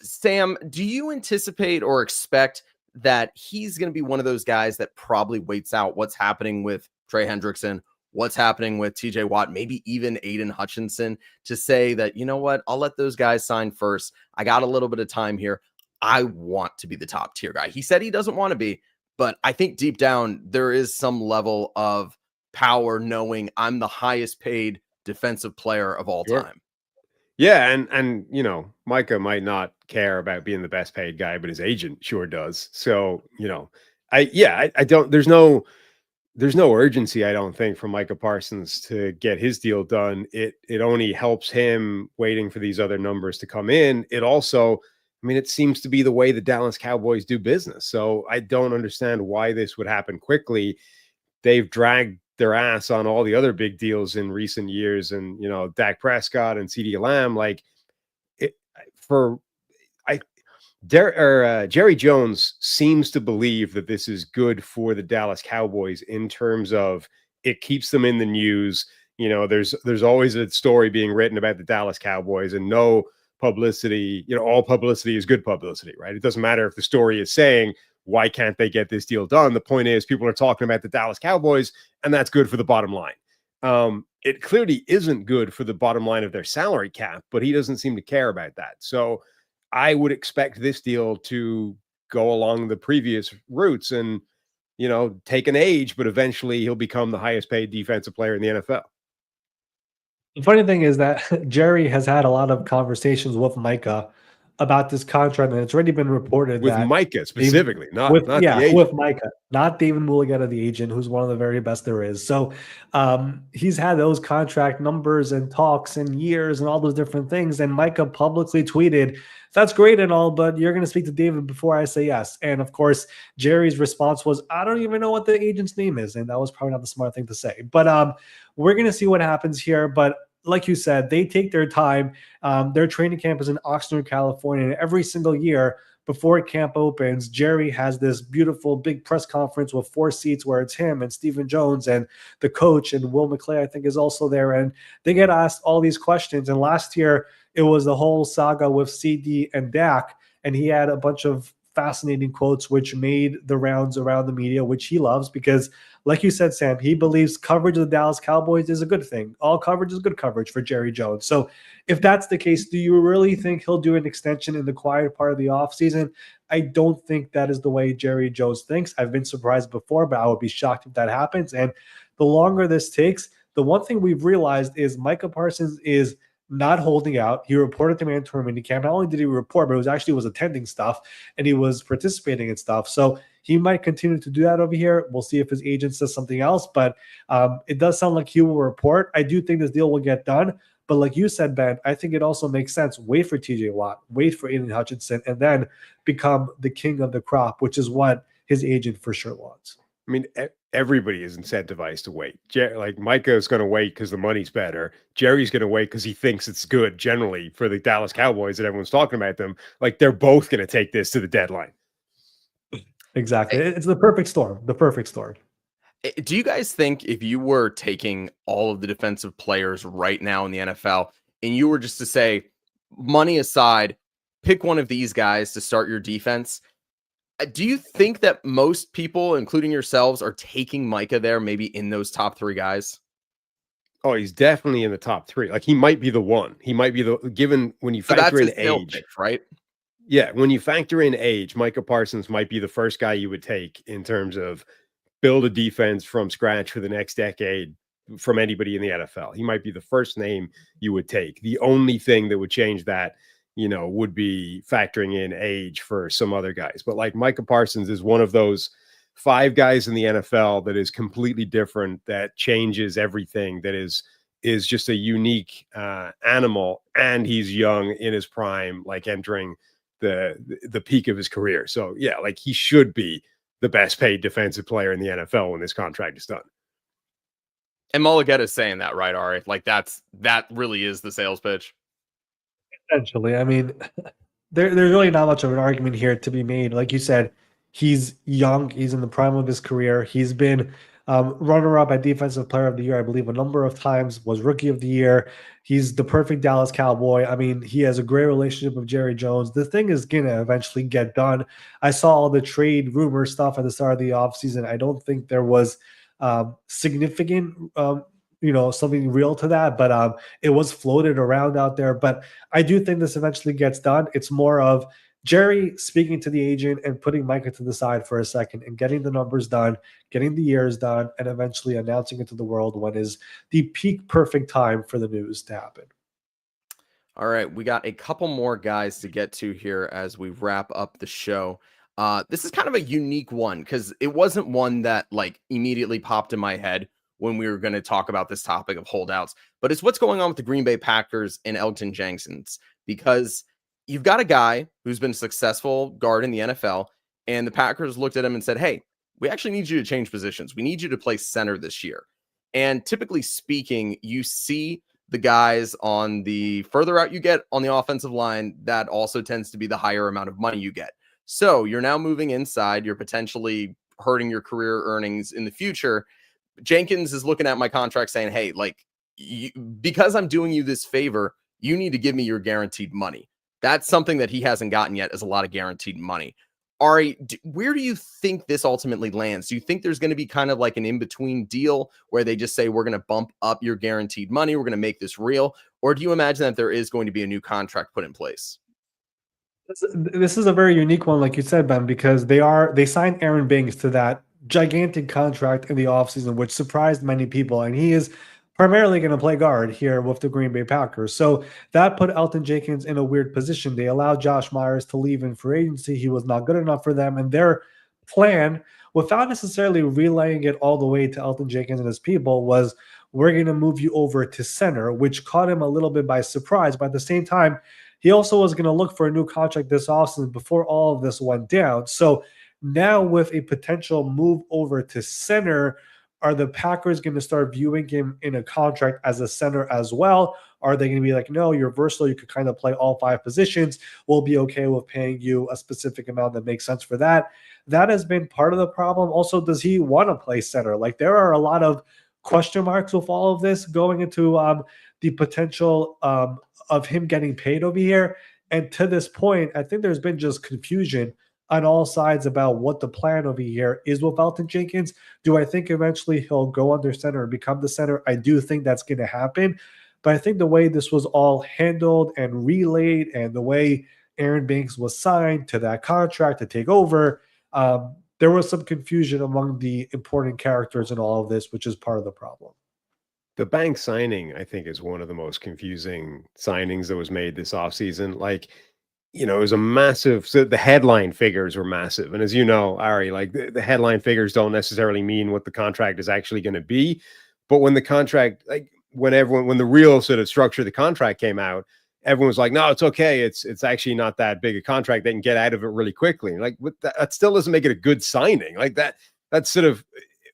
Sam, do you anticipate or expect that he's going to be one of those guys that probably waits out what's happening with Trey Hendrickson, what's happening with TJ Watt, maybe even Aiden Hutchinson, to say that, you know what, I'll let those guys sign first. I got a little bit of time here. I want to be the top tier guy. He said he doesn't want to be, but I think deep down there is some level of power knowing I'm the highest paid defensive player of all time. Yeah, and Micah might not care about being the best paid guy, but his agent sure does. So, I don't, there's no urgency, I don't think, for Micah Parsons to get his deal done. It only helps him waiting for these other numbers to come in. It also, it seems to be the way the Dallas Cowboys do business. So I don't understand why this would happen quickly. They've dragged their ass on all the other big deals in recent years, and Dak Prescott and CeeDee Lamb. Jerry Jones seems to believe that this is good for the Dallas Cowboys in terms of it keeps them in the news. There's always a story being written about the Dallas Cowboys, and no publicity. All publicity is good publicity, right? It doesn't matter if the story is saying, why can't they get this deal done? The point is, people are talking about the Dallas Cowboys, and that's good for the bottom line. It clearly isn't good for the bottom line of their salary cap, but he doesn't seem to care about that. So I would expect this deal to go along the previous routes and, take an age, but eventually he'll become the highest paid defensive player in the NFL. The funny thing is that Jerry has had a lot of conversations with Micah about this contract, and it's already been reported with that Micah specifically, with Micah, not David Mulligetta, the agent, who's one of the very best there is. So he's had those contract numbers and talks and years and all those different things. And Micah publicly tweeted, "That's great and all, but you're going to speak to David before I say yes." And of course, Jerry's response was, "I don't even know what the agent's name is," and that was probably not the smart thing to say. But we're going to see what happens here. But like you said, they take their time. Their training camp is in Oxnard, California, and every single year before camp opens, Jerry has this beautiful big press conference with 4 seats where it's him and Stephen Jones and the coach, and Will McClay, I think, is also there. And they get asked all these questions. And last year, it was the whole saga with CD and Dak, and he had a bunch of fascinating quotes which made the rounds around the media, which he loves because, like you said, Sam, he believes coverage of the Dallas Cowboys is a good thing. All coverage is good coverage for Jerry Jones. So if that's the case, do you really think he'll do an extension in the quiet part of the offseason? I don't think that is the way Jerry Jones thinks. I've been surprised before, but I would be shocked if that happens. And the longer this takes, the one thing we've realized is Micah Parsons is not holding out. He reported to mandatory minicamp. Not only did he report, but he was attending stuff and he was participating in stuff. So he might continue to do that over here. We'll see if his agent says something else, but it does sound like he will report. I do think this deal will get done. But like you said, Ben, I think it also makes sense. Wait for TJ Watt, wait for Aiden Hutchinson, and then become the king of the crop, which is what his agent for sure wants. I mean, everybody is incentivized to wait. Like Micah is going to wait because the money's better. Jerry's going to wait because he thinks it's good generally for the Dallas Cowboys that everyone's talking about them. Like they're both going to take this to the deadline. Exactly. It's the perfect storm. The perfect storm. Do you guys think if you were taking all of the defensive players right now in the NFL and you were just to say, money aside, pick one of these guys to start your defense, do you think that most people, including yourselves, are taking Micah there, maybe in those top three guys? Oh, he's definitely in the top three. Like he might be the one. He might be the given when you factor in age, pick, right? Yeah, when you factor in age, Micah Parsons might be the first guy you would take in terms of build a defense from scratch for the next decade from anybody in the NFL. He might be the first name you would take. The only thing that would change that, would be factoring in age for some other guys. But like Micah Parsons is one of those 5 guys in the NFL that is completely different, that changes everything, that is just a unique animal, and he's young in his prime, like entering the peak of his career. So yeah, like he should be the best paid defensive player in the NFL when this contract is done. And Mulligetta is saying that, right, Ari? Like that really is the sales pitch. Essentially, I mean, there's really not much of an argument here to be made. Like you said, he's young. He's in the prime of his career. He's been runner-up at Defensive Player of the Year, I believe, a number of times, was Rookie of the Year. He's the perfect Dallas Cowboy. I mean, he has a great relationship with Jerry Jones. The thing is going to eventually get done. I saw all the trade rumor stuff at the start of the offseason. I don't think there was significant, something real to that, but it was floated around out there. But I do think this eventually gets done. It's more of Jerry speaking to the agent and putting Micah to the side for a second and getting the numbers done, getting the years done, and eventually announcing it to the world when is the peak perfect time for the news to happen. All right, we got a couple more guys to get to here as we wrap up the show. This is kind of a unique one because it wasn't one that like immediately popped in my head when we were going to talk about this topic of holdouts, but it's what's going on with the Green Bay Packers and Elgton Jenkins, because you've got a guy who's been a successful guard in the NFL, and the Packers looked at him and said, hey, we actually need you to change positions. We need you to play center this year. And typically speaking, you see the guys on the further out you get on the offensive line, that also tends to be the higher amount of money you get. So you're now moving inside. You're potentially hurting your career earnings in the future. Jenkins is looking at my contract saying, hey, because I'm doing you this favor, you need to give me your guaranteed money. That's something that he hasn't gotten yet, is a lot of guaranteed money. Ari, where do you think this ultimately lands? Do you think there's going to be kind of like an in-between deal where they just say, we're going to bump up your guaranteed money, we're going to make this real? Or do you imagine that there is going to be a new contract put in place? This is a very unique one, like you said, Ben, because they signed Aaron Banks to that gigantic contract in the offseason, which surprised many people. And he is primarily going to play guard here with the Green Bay Packers. So that put Elgton Jenkins in a weird position. They allowed Josh Myers to leave in free agency. He was not good enough for them. And their plan, without necessarily relaying it all the way to Elgton Jenkins and his people, was we're going to move you over to center, which caught him a little bit by surprise. But at the same time, he also was going to look for a new contract this offseason before all of this went down. So now with a potential move over to center, are the Packers going to start viewing him in a contract as a center as well? Are they going to be like, no, you're versatile, you could kind of play all 5 positions, we'll be okay with paying you a specific amount that makes sense for that? That has been part of the problem. Also, does he want to play center? Like, there are a lot of question marks with all of this going into the potential of him getting paid over here. And to this point, I think there's been just confusion on all sides about what the plan over here is with Elgton Jenkins. Do I think eventually he'll go under center and become the center? I do think that's going to happen. But I think the way this was all handled and relayed, and the way Aaron Banks was signed to that contract to take over, there was some confusion among the important characters in all of this, which is part of the problem. The bank signing, I think, is one of the most confusing signings that was made this offseason. Like, it was a massive, so the headline figures were massive. And as you know, Ari, like the headline figures don't necessarily mean what the contract is actually going to be. But when the contract, like when the real sort of structure of the contract came out, everyone was like, no, it's okay. It's actually not that big a contract. They can get out of it really quickly. Like that still doesn't make it a good signing. Like that's sort of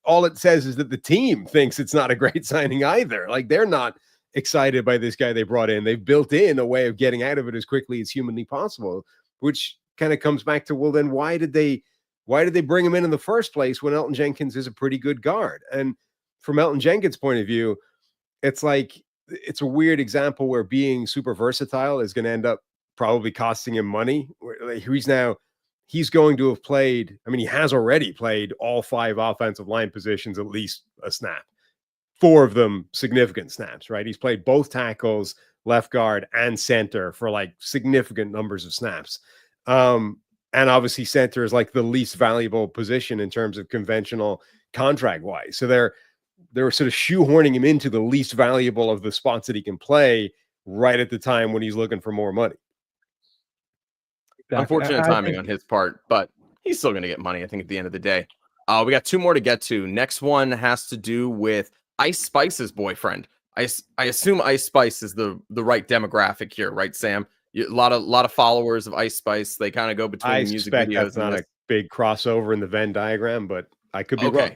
all it says is that the team thinks it's not a great signing either. Like they're not excited by this guy they brought in. They've built in a way of getting out of it as quickly as humanly possible, which kind of comes back to, well, then why did they bring him in the first place when Elgton Jenkins is a pretty good guard? And from Elgton Jenkins' point of view, it's like, it's a weird example where being super versatile is going to end up probably costing him money. He's going to have played, I mean, he has already played all 5 offensive line positions at least a snap. 4 of them significant snaps, right? He's played both tackles, left guard, and center for like significant numbers of snaps. And obviously center is like the least valuable position in terms of conventional contract wise. So they're sort of shoehorning him into the least valuable of the spots that he can play right at the time when he's looking for more money. Unfortunate timing on his part, but he's still going to get money, I think, at the end of the day. We got 2 more to get to. Next one has to do with Ice Spice's boyfriend. I assume Ice Spice is the right demographic here, right, Sam? A lot of followers of Ice Spice. They kind of go between the music videos. That's not a big crossover in the Venn diagram, but I could be wrong.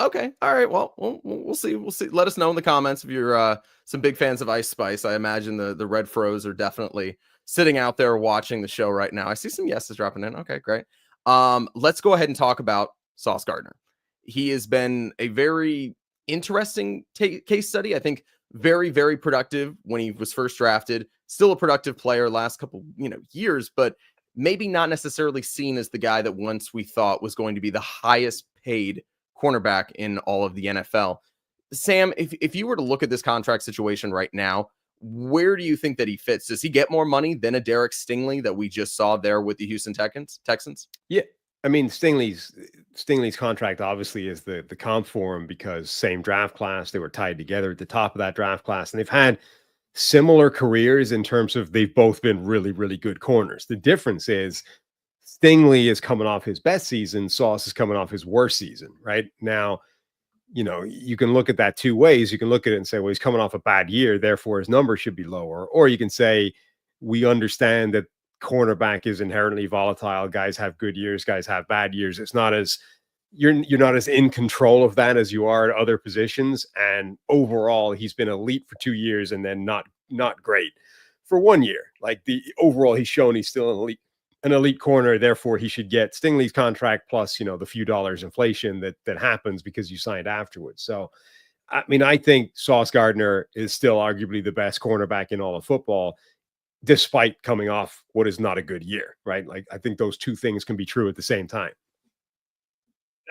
Okay. All right. Well, we'll see. We'll see. Let us know in the comments if you're some big fans of Ice Spice. I imagine the Red Froze are definitely sitting out there watching the show right now. I see some yeses dropping in. Okay, great. Let's go ahead and talk about Sauce Gardner. He has been a very interesting case study. I think very, very productive when he was first drafted. Still a productive player last couple years, but maybe not necessarily seen as the guy that once we thought was going to be the highest paid cornerback in all of the NFL. Sam, if you were to look at this contract situation right now, where do you think that he fits? Does he get more money than a Derek Stingley that we just saw there with the Houston Texans? Yeah. I mean, Stingley's contract obviously is the comp for him because same draft class. They were tied together at the top of that draft class, and they've had similar careers in terms of they've both been really, really good corners. The difference is Stingley is coming off his best season. Sauce is coming off his worst season. Right now, you can look at that 2 ways. You can look at it and say, well, he's coming off a bad year, therefore his number should be lower. Or you can say, we understand that cornerback is inherently volatile. Guys have good years, guys have bad years. It's not as you're not as in control of that as you are at other positions. And overall, he's been elite for 2 years and then not great for 1 year. Like overall, he's shown he's still an elite corner. Therefore, he should get Stingley's contract plus, the few dollars inflation that happens because you signed afterwards. So, I mean, I think Sauce Gardner is still arguably the best cornerback in all of football, despite coming off what is not a good year, right? Like, I think those 2 things can be true at the same time.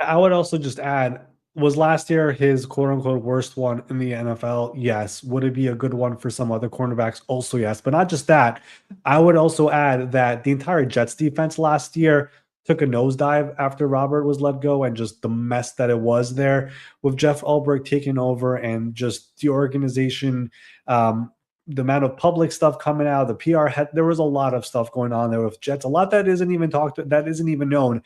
I would also just add, was last year his quote-unquote worst one in the NFL? Yes. Would it be a good one for some other cornerbacks? Also, yes. But not just that. I would also add that the entire Jets defense last year took a nosedive after Robert was let go, and just the mess that it was there with Jeff Ulbrich taking over, and just the organization, the amount of public stuff coming out, the PR there was a lot of stuff going on there with Jets, a lot that isn't even known,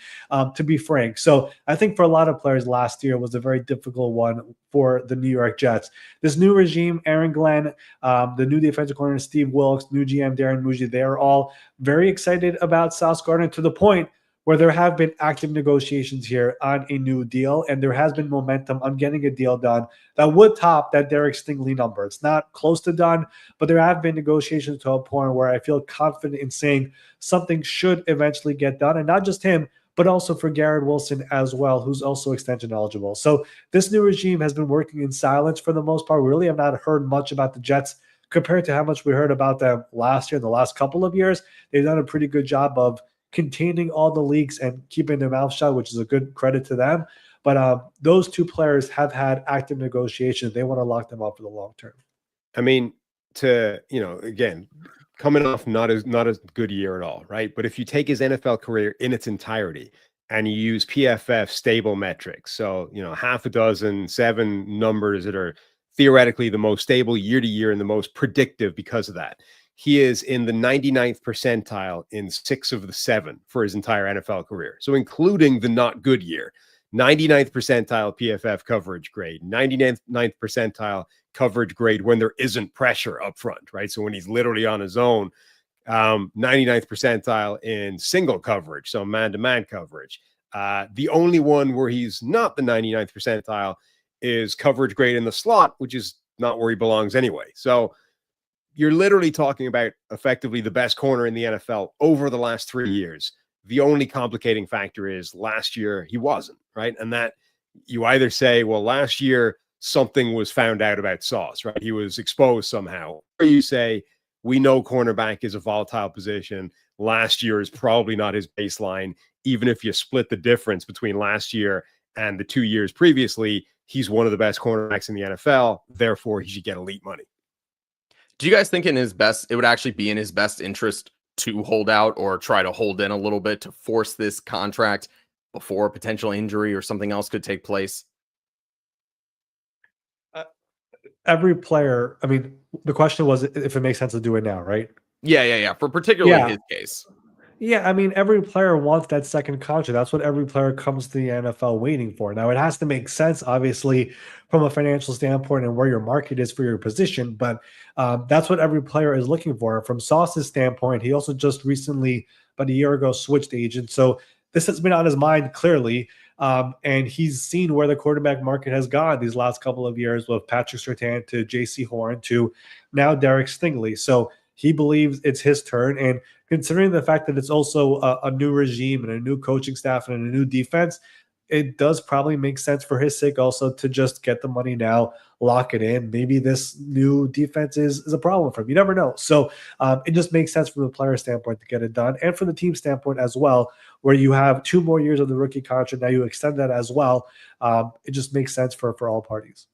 to be frank. So I think for a lot of players last year was a very difficult one for the New York Jets. This new regime, Aaron Glenn, the new defensive coordinator, Steve Wilks, new GM, Darren Muji, they are all very excited about Sauce Gardner, to the point where there have been active negotiations here on a new deal, and there has been momentum on getting a deal done that would top that Derek Stingley number. It's not close to done, but there have been negotiations to a point where I feel confident in saying something should eventually get done, and not just him, but also for Garrett Wilson as well, who's also extension eligible. So this new regime has been working in silence for the most part. We really have not heard much about the Jets compared to how much we heard about them last year, the last couple of years. They've done a pretty good job of containing all the leaks and keeping their mouth shut, which is a good credit to them. But those 2 players have had active negotiations. They want to lock them up for the long term. I mean, again, coming off not as good year at all, right? But if you take his NFL career in its entirety, and you use PFF stable metrics, so half a dozen, 7 numbers that are theoretically the most stable year to year and the most predictive because of that. He is in the 99th percentile in 6 of the 7 for his entire NFL career. So including the not good year, 99th percentile PFF coverage grade, 99th percentile coverage grade when there isn't pressure up front, right? So when he's literally on his own, 99th percentile in single coverage, so man-to-man coverage. The only one where he's not the 99th percentile is coverage grade in the slot, which is not where he belongs anyway. So you're literally talking about effectively the best corner in the NFL over the last 3 years. The only complicating factor is last year he wasn't, right? And that you either say, well, last year something was found out about Sauce, right? He was exposed somehow. Or you say, we know cornerback is a volatile position. Last year is probably not his baseline. Even if you split the difference between last year and the 2 years previously, he's one of the best cornerbacks in the NFL. Therefore, he should get elite money. Do you guys think it would actually be in his best interest to hold out or try to hold in a little bit to force this contract before a potential injury or something else could take place? Every player, I mean, the question was if it makes sense to do it now, right? Yeah. For particularly his case. Yeah, I mean, every player wants that second contract. That's what every player comes to the NFL waiting for. Now, it has to make sense, obviously, from a financial standpoint and where your market is for your position, but that's what every player is looking for. From Sauce's standpoint, he also just recently, about a year ago, switched agents. So this has been on his mind clearly, and he's seen where the quarterback market has gone these last couple of years with Patrick Surtain to J.C. Horn to now Derek Stingley. So he believes it's his turn, and considering the fact that it's also a new regime and a new coaching staff and a new defense, it does probably make sense for his sake also to just get the money now, lock it in. Maybe this new defense is a problem for him. You never know. So it just makes sense from the player standpoint to get it done, and from the team standpoint as well, where you have 2 more years of the rookie contract. Now you extend that as well. It just makes sense for all parties.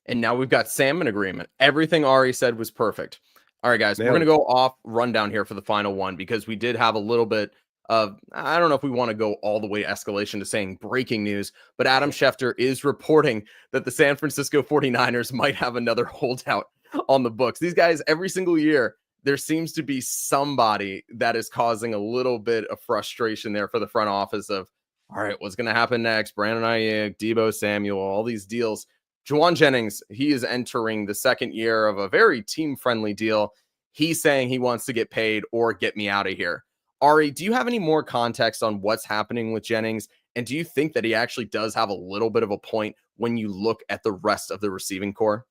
And now we've got Sam in agreement. Everything Ari said was perfect. All right, guys, we're going to go off rundown here for the final one because we did have a little bit of, I don't know if we want to go all the way escalation to saying breaking news, but Adam Schefter is reporting that the San Francisco 49ers might have another holdout on the books. These guys, every single year, there seems to be somebody that is causing a little bit of frustration there for the front office of, all right, what's going to happen next? Brandon Ayuk, Deebo Samuel, all these deals. Jauan Jennings, he is entering the second year of a very team-friendly deal. He's saying he wants to get paid or get me out of here. Ari, do you have any more context on what's happening with Jennings? And do you think that he actually does have a little bit of a point when you look at the rest of the receiving core?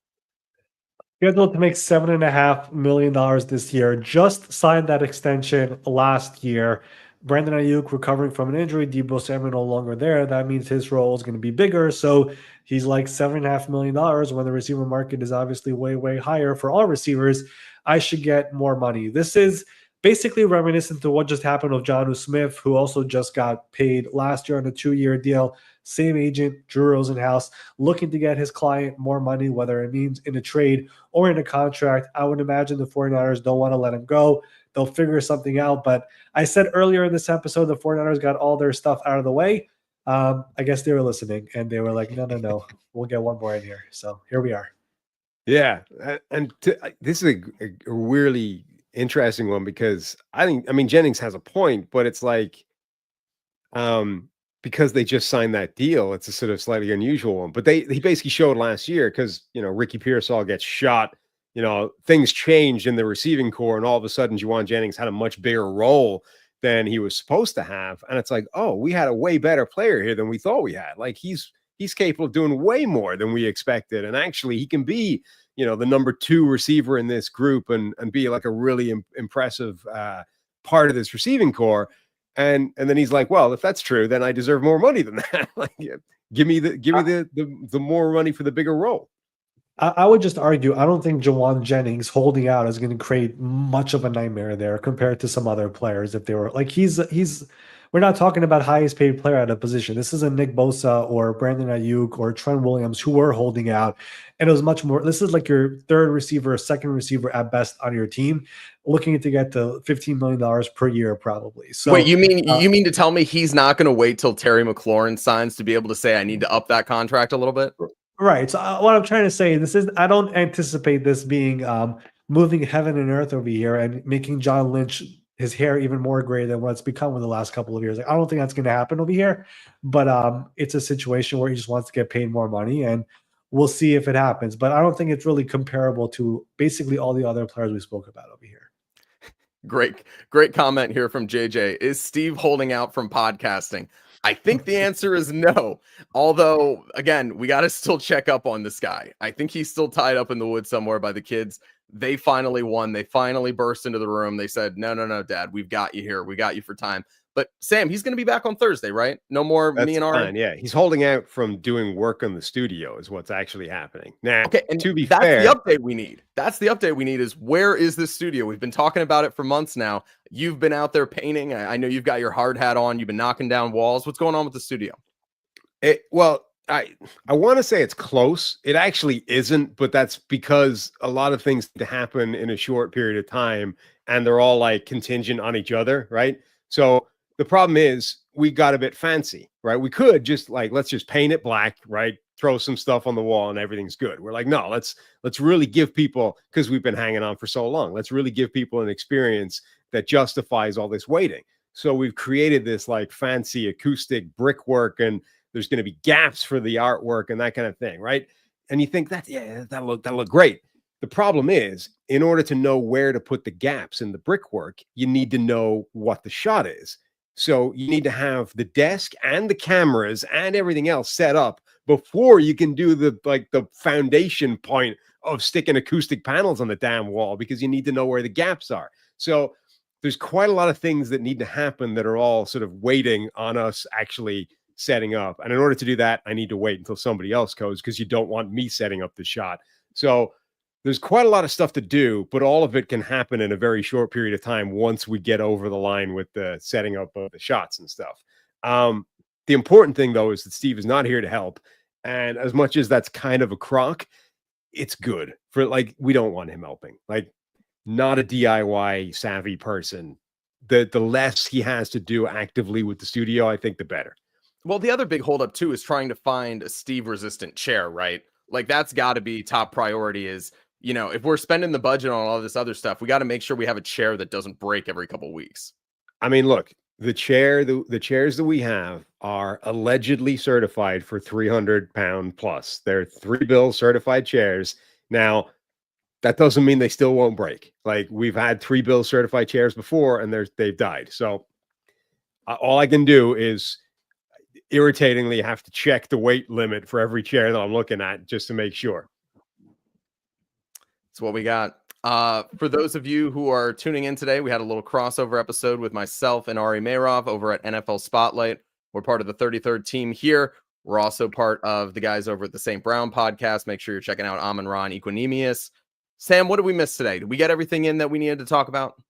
Scheduled to make $7.5 million this year. Just signed that extension last year. Brandon Ayuk recovering from an injury. Deebo Samuel no longer there. That means his role is going to be bigger. So he's like $7.5 million when the receiver market is obviously way, way higher for all receivers. I should get more money. This is basically reminiscent to what just happened with Jonnu Smith, who also just got paid last year on a 2-year deal. Same agent, Drew Rosenhaus, looking to get his client more money, whether it means in a trade or in a contract. I would imagine the 49ers don't want to let him go. They'll figure something out. But I said earlier in this episode, the 49ers got all their stuff out of the way. I guess they were listening, and they were like, no, we'll get one more in here. So here we are. Yeah, and this is a really interesting one because I mean, Jennings has a point, but it's like, because they just signed that deal, it's a sort of slightly unusual one. But he basically showed last year because Ricky Pearsall gets shot. Things changed in the receiving core, and all of a sudden, Jauan Jennings had a much bigger role than he was supposed to have. And it's like, oh, we had a way better player here than we thought we had. Like he's capable of doing way more than we expected, and actually, he can be the number 2 receiver in this group and be like a really impressive part of this receiving core. And then he's like, well, if that's true, then I deserve more money than that. Like, give me the more money for the bigger role. I would just argue, I don't think Jauan Jennings holding out is going to create much of a nightmare there compared to some other players. If they were like, he's we're not talking about highest paid player at a position. This isn't Nick Bosa or Brandon Ayuk or Trent Williams who were holding out. And it was much more, this is like your third receiver, second receiver at best on your team, looking to get to $15 million per year, probably. So wait, you mean to tell me he's not going to wait till Terry McLaurin signs to be able to say, I need to up that contract a little bit? Right. So what I'm trying to say, I don't anticipate this being moving heaven and earth over here and making John Lynch his hair even more gray than what it's become in the last couple of years. Like, I don't think that's going to happen over here, but it's a situation where he just wants to get paid more money, and we'll see if it happens. But I don't think it's really comparable to basically all the other players we spoke about over here. Great comment here from JJ. Is Steve holding out from podcasting? I think the answer is no. Although, again, we got to still check up on this guy. I think he's still tied up in the woods somewhere by the kids. They finally won. They finally burst into the room. They said, no, Dad, we've got you here. We got you for time. But Sam, he's going to be back on Thursday, right? No more That's me and Ari. Yeah, he's holding out from doing work on the studio is what's actually happening. Now, okay, and to be that's fair, the update we need. That's the update we need is where is this studio? We've been talking about it for months now. You've been out there painting. I know you've got your hard hat on. You've been knocking down walls. What's going on with the studio? Well, I want to say it's close. It actually isn't, but that's because a lot of things to happen in a short period of time, and they're all like contingent on each other, right? So the problem is we got a bit fancy, right? We could just like, let's just paint it black, right? Throw some stuff on the wall and everything's good. We're like, no, let's really give people, because we've been hanging on for so long, let's really give people an experience that justifies all this waiting. So we've created this like fancy acoustic brickwork, and there's going to be gaps for the artwork and that kind of thing, right? And you think that'll look great. The problem is, in order to know where to put the gaps in the brickwork, you need to know what the shot is. So you need to have the desk and the cameras and everything else set up before you can do the foundation point of sticking acoustic panels on the damn wall, because you need to know where the gaps are. So there's quite a lot of things that need to happen that are all sort of waiting on us actually setting up. And in order to do that, I need to wait until somebody else goes, because you don't want me setting up the shot. So there's quite a lot of stuff to do, but all of it can happen in a very short period of time once we get over the line with the setting up of the shots and stuff. The important thing, though, is that Steve is not here to help. And as much as that's kind of a crock, it's good for, like, we don't want him helping. Like, not a DIY savvy person. The less he has to do actively with the studio, I think the better. Well, the other big holdup too is trying to find a Steve resistant chair, right? Like that's got to be top priority is, you know, if we're spending the budget on all this other stuff, we got to make sure we have a chair that doesn't break every couple of weeks. I mean, look, the chairs that we have are allegedly certified for 300-pound plus. They're 3-bill certified chairs. Now, that doesn't mean they still won't break. Like, we've had 3-bill certified chairs before, and they've died. So all I can do is irritatingly have to check the weight limit for every chair that I'm looking at just to make sure. That's what we got. For those of you who are tuning in today, we had a little crossover episode with myself and Ari Meirov over at NFL Spotlight. We're part of the 33rd team here. We're also part of the guys over at the St. Brown podcast. Make sure you're checking out Amon Ra and Equanimous. Sam, what did we miss today? Did we get everything in that we needed to talk about?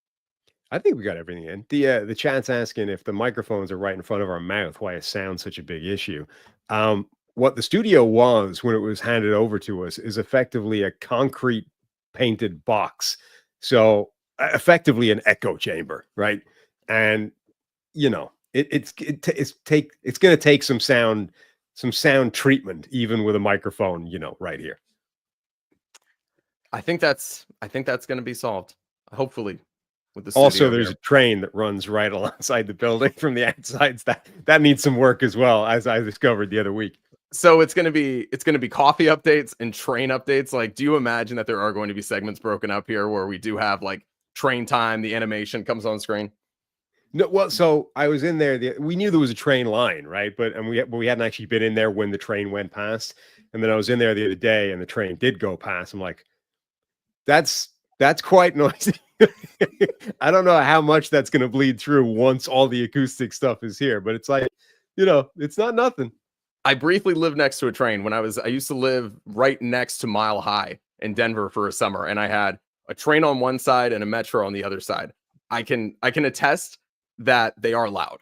I think we got everything in. The chat's asking if the microphones are right in front of our mouth, why it sounds such a big issue. What the studio was when it was handed over to us is effectively a concrete painted box. So effectively an echo chamber, right? And you know, it's going to take some sound treatment, even with a microphone, you know, right here. I think that's going to be solved. Hopefully. Also, there's a train that runs right alongside the building from the outside. That needs some work as well, as I discovered the other week. So it's gonna be coffee updates and train updates. Like, do you imagine that there are going to be segments broken up here where we do have like train time, the animation comes on screen? No, well, so I was in there. We knew there was a train line, right? But we hadn't actually been in there when the train went past. And then I was in there the other day, and the train did go past. I'm like, that's quite noisy. I don't know how much that's going to bleed through once all the acoustic stuff is here, but it's like, you know, it's not nothing. I briefly lived next to a train when I used to live right next to Mile High in Denver for a summer, and I had a train on one side and a metro on the other side. I can attest that they are loud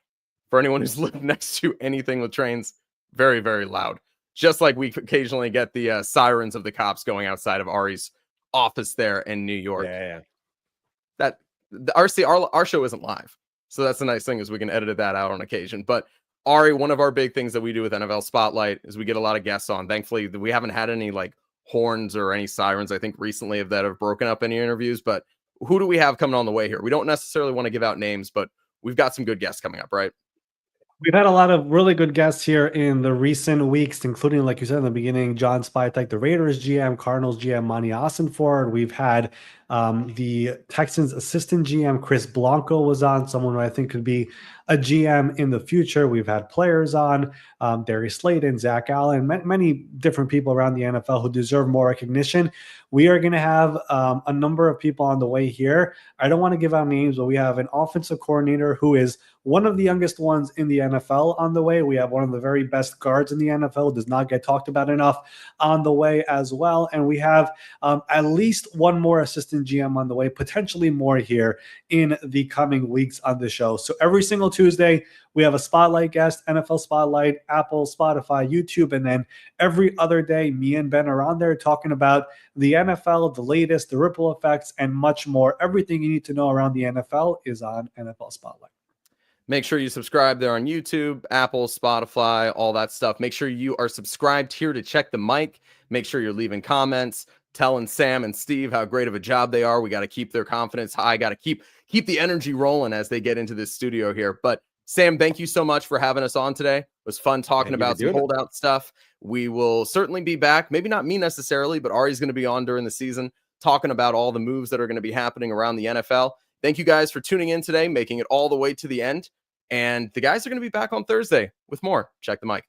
For anyone who's lived next to anything with trains, very, very loud. Just like we occasionally get the sirens of the cops going outside of Ari's office there in New York. Yeah. That our show isn't live, so that's the nice thing, is we can edit that out on occasion. But Ari, one of our big things that we do with NFL Spotlight is we get a lot of guests on. Thankfully, we haven't had any like horns or any sirens, I think, recently that have broken up any interviews. But who do we have coming on the way here? We don't necessarily want to give out names, but we've got some good guests coming up, right? We've had a lot of really good guests here in the recent weeks, including, like you said in the beginning, John Spytek, the Raiders GM, Cardinals GM, Monty Ossenford. We've had the Texans assistant GM, Chris Blanco, was on, someone who I think could be a GM in the future. We've had players on, Darius Slayton, Zach Allen, many different people around the NFL who deserve more recognition. We are going to have a number of people on the way here. I don't want to give out names, but we have an offensive coordinator who is one of the youngest ones in the NFL on the way. We have one of the very best guards in the NFL, does not get talked about enough, on the way as well. And we have at least one more assistant GM on the way, potentially more here in the coming weeks on the show. So every single Tuesday, we have a spotlight guest, NFL Spotlight, Apple, Spotify, YouTube, and then every other day, me and Ben are on there talking about the NFL, the latest, the ripple effects, and much more. Everything you need to know around the NFL is on NFL Spotlight. Make sure you subscribe there on YouTube, Apple, Spotify, all that stuff. Make sure you are subscribed here to Check the Mic. Make sure you're leaving comments, telling Sam and Steve how great of a job they are. We got to keep their confidence high. Got to keep the energy rolling as they get into this studio here. But Sam, thank you so much for having us on today. It was fun talking about some holdout stuff. We will certainly be back. Maybe not me necessarily, but Ari's going to be on during the season talking about all the moves that are going to be happening around the NFL. Thank you guys for tuning in today, making it all the way to the end. And the guys are going to be back on Thursday with more Check the Mic.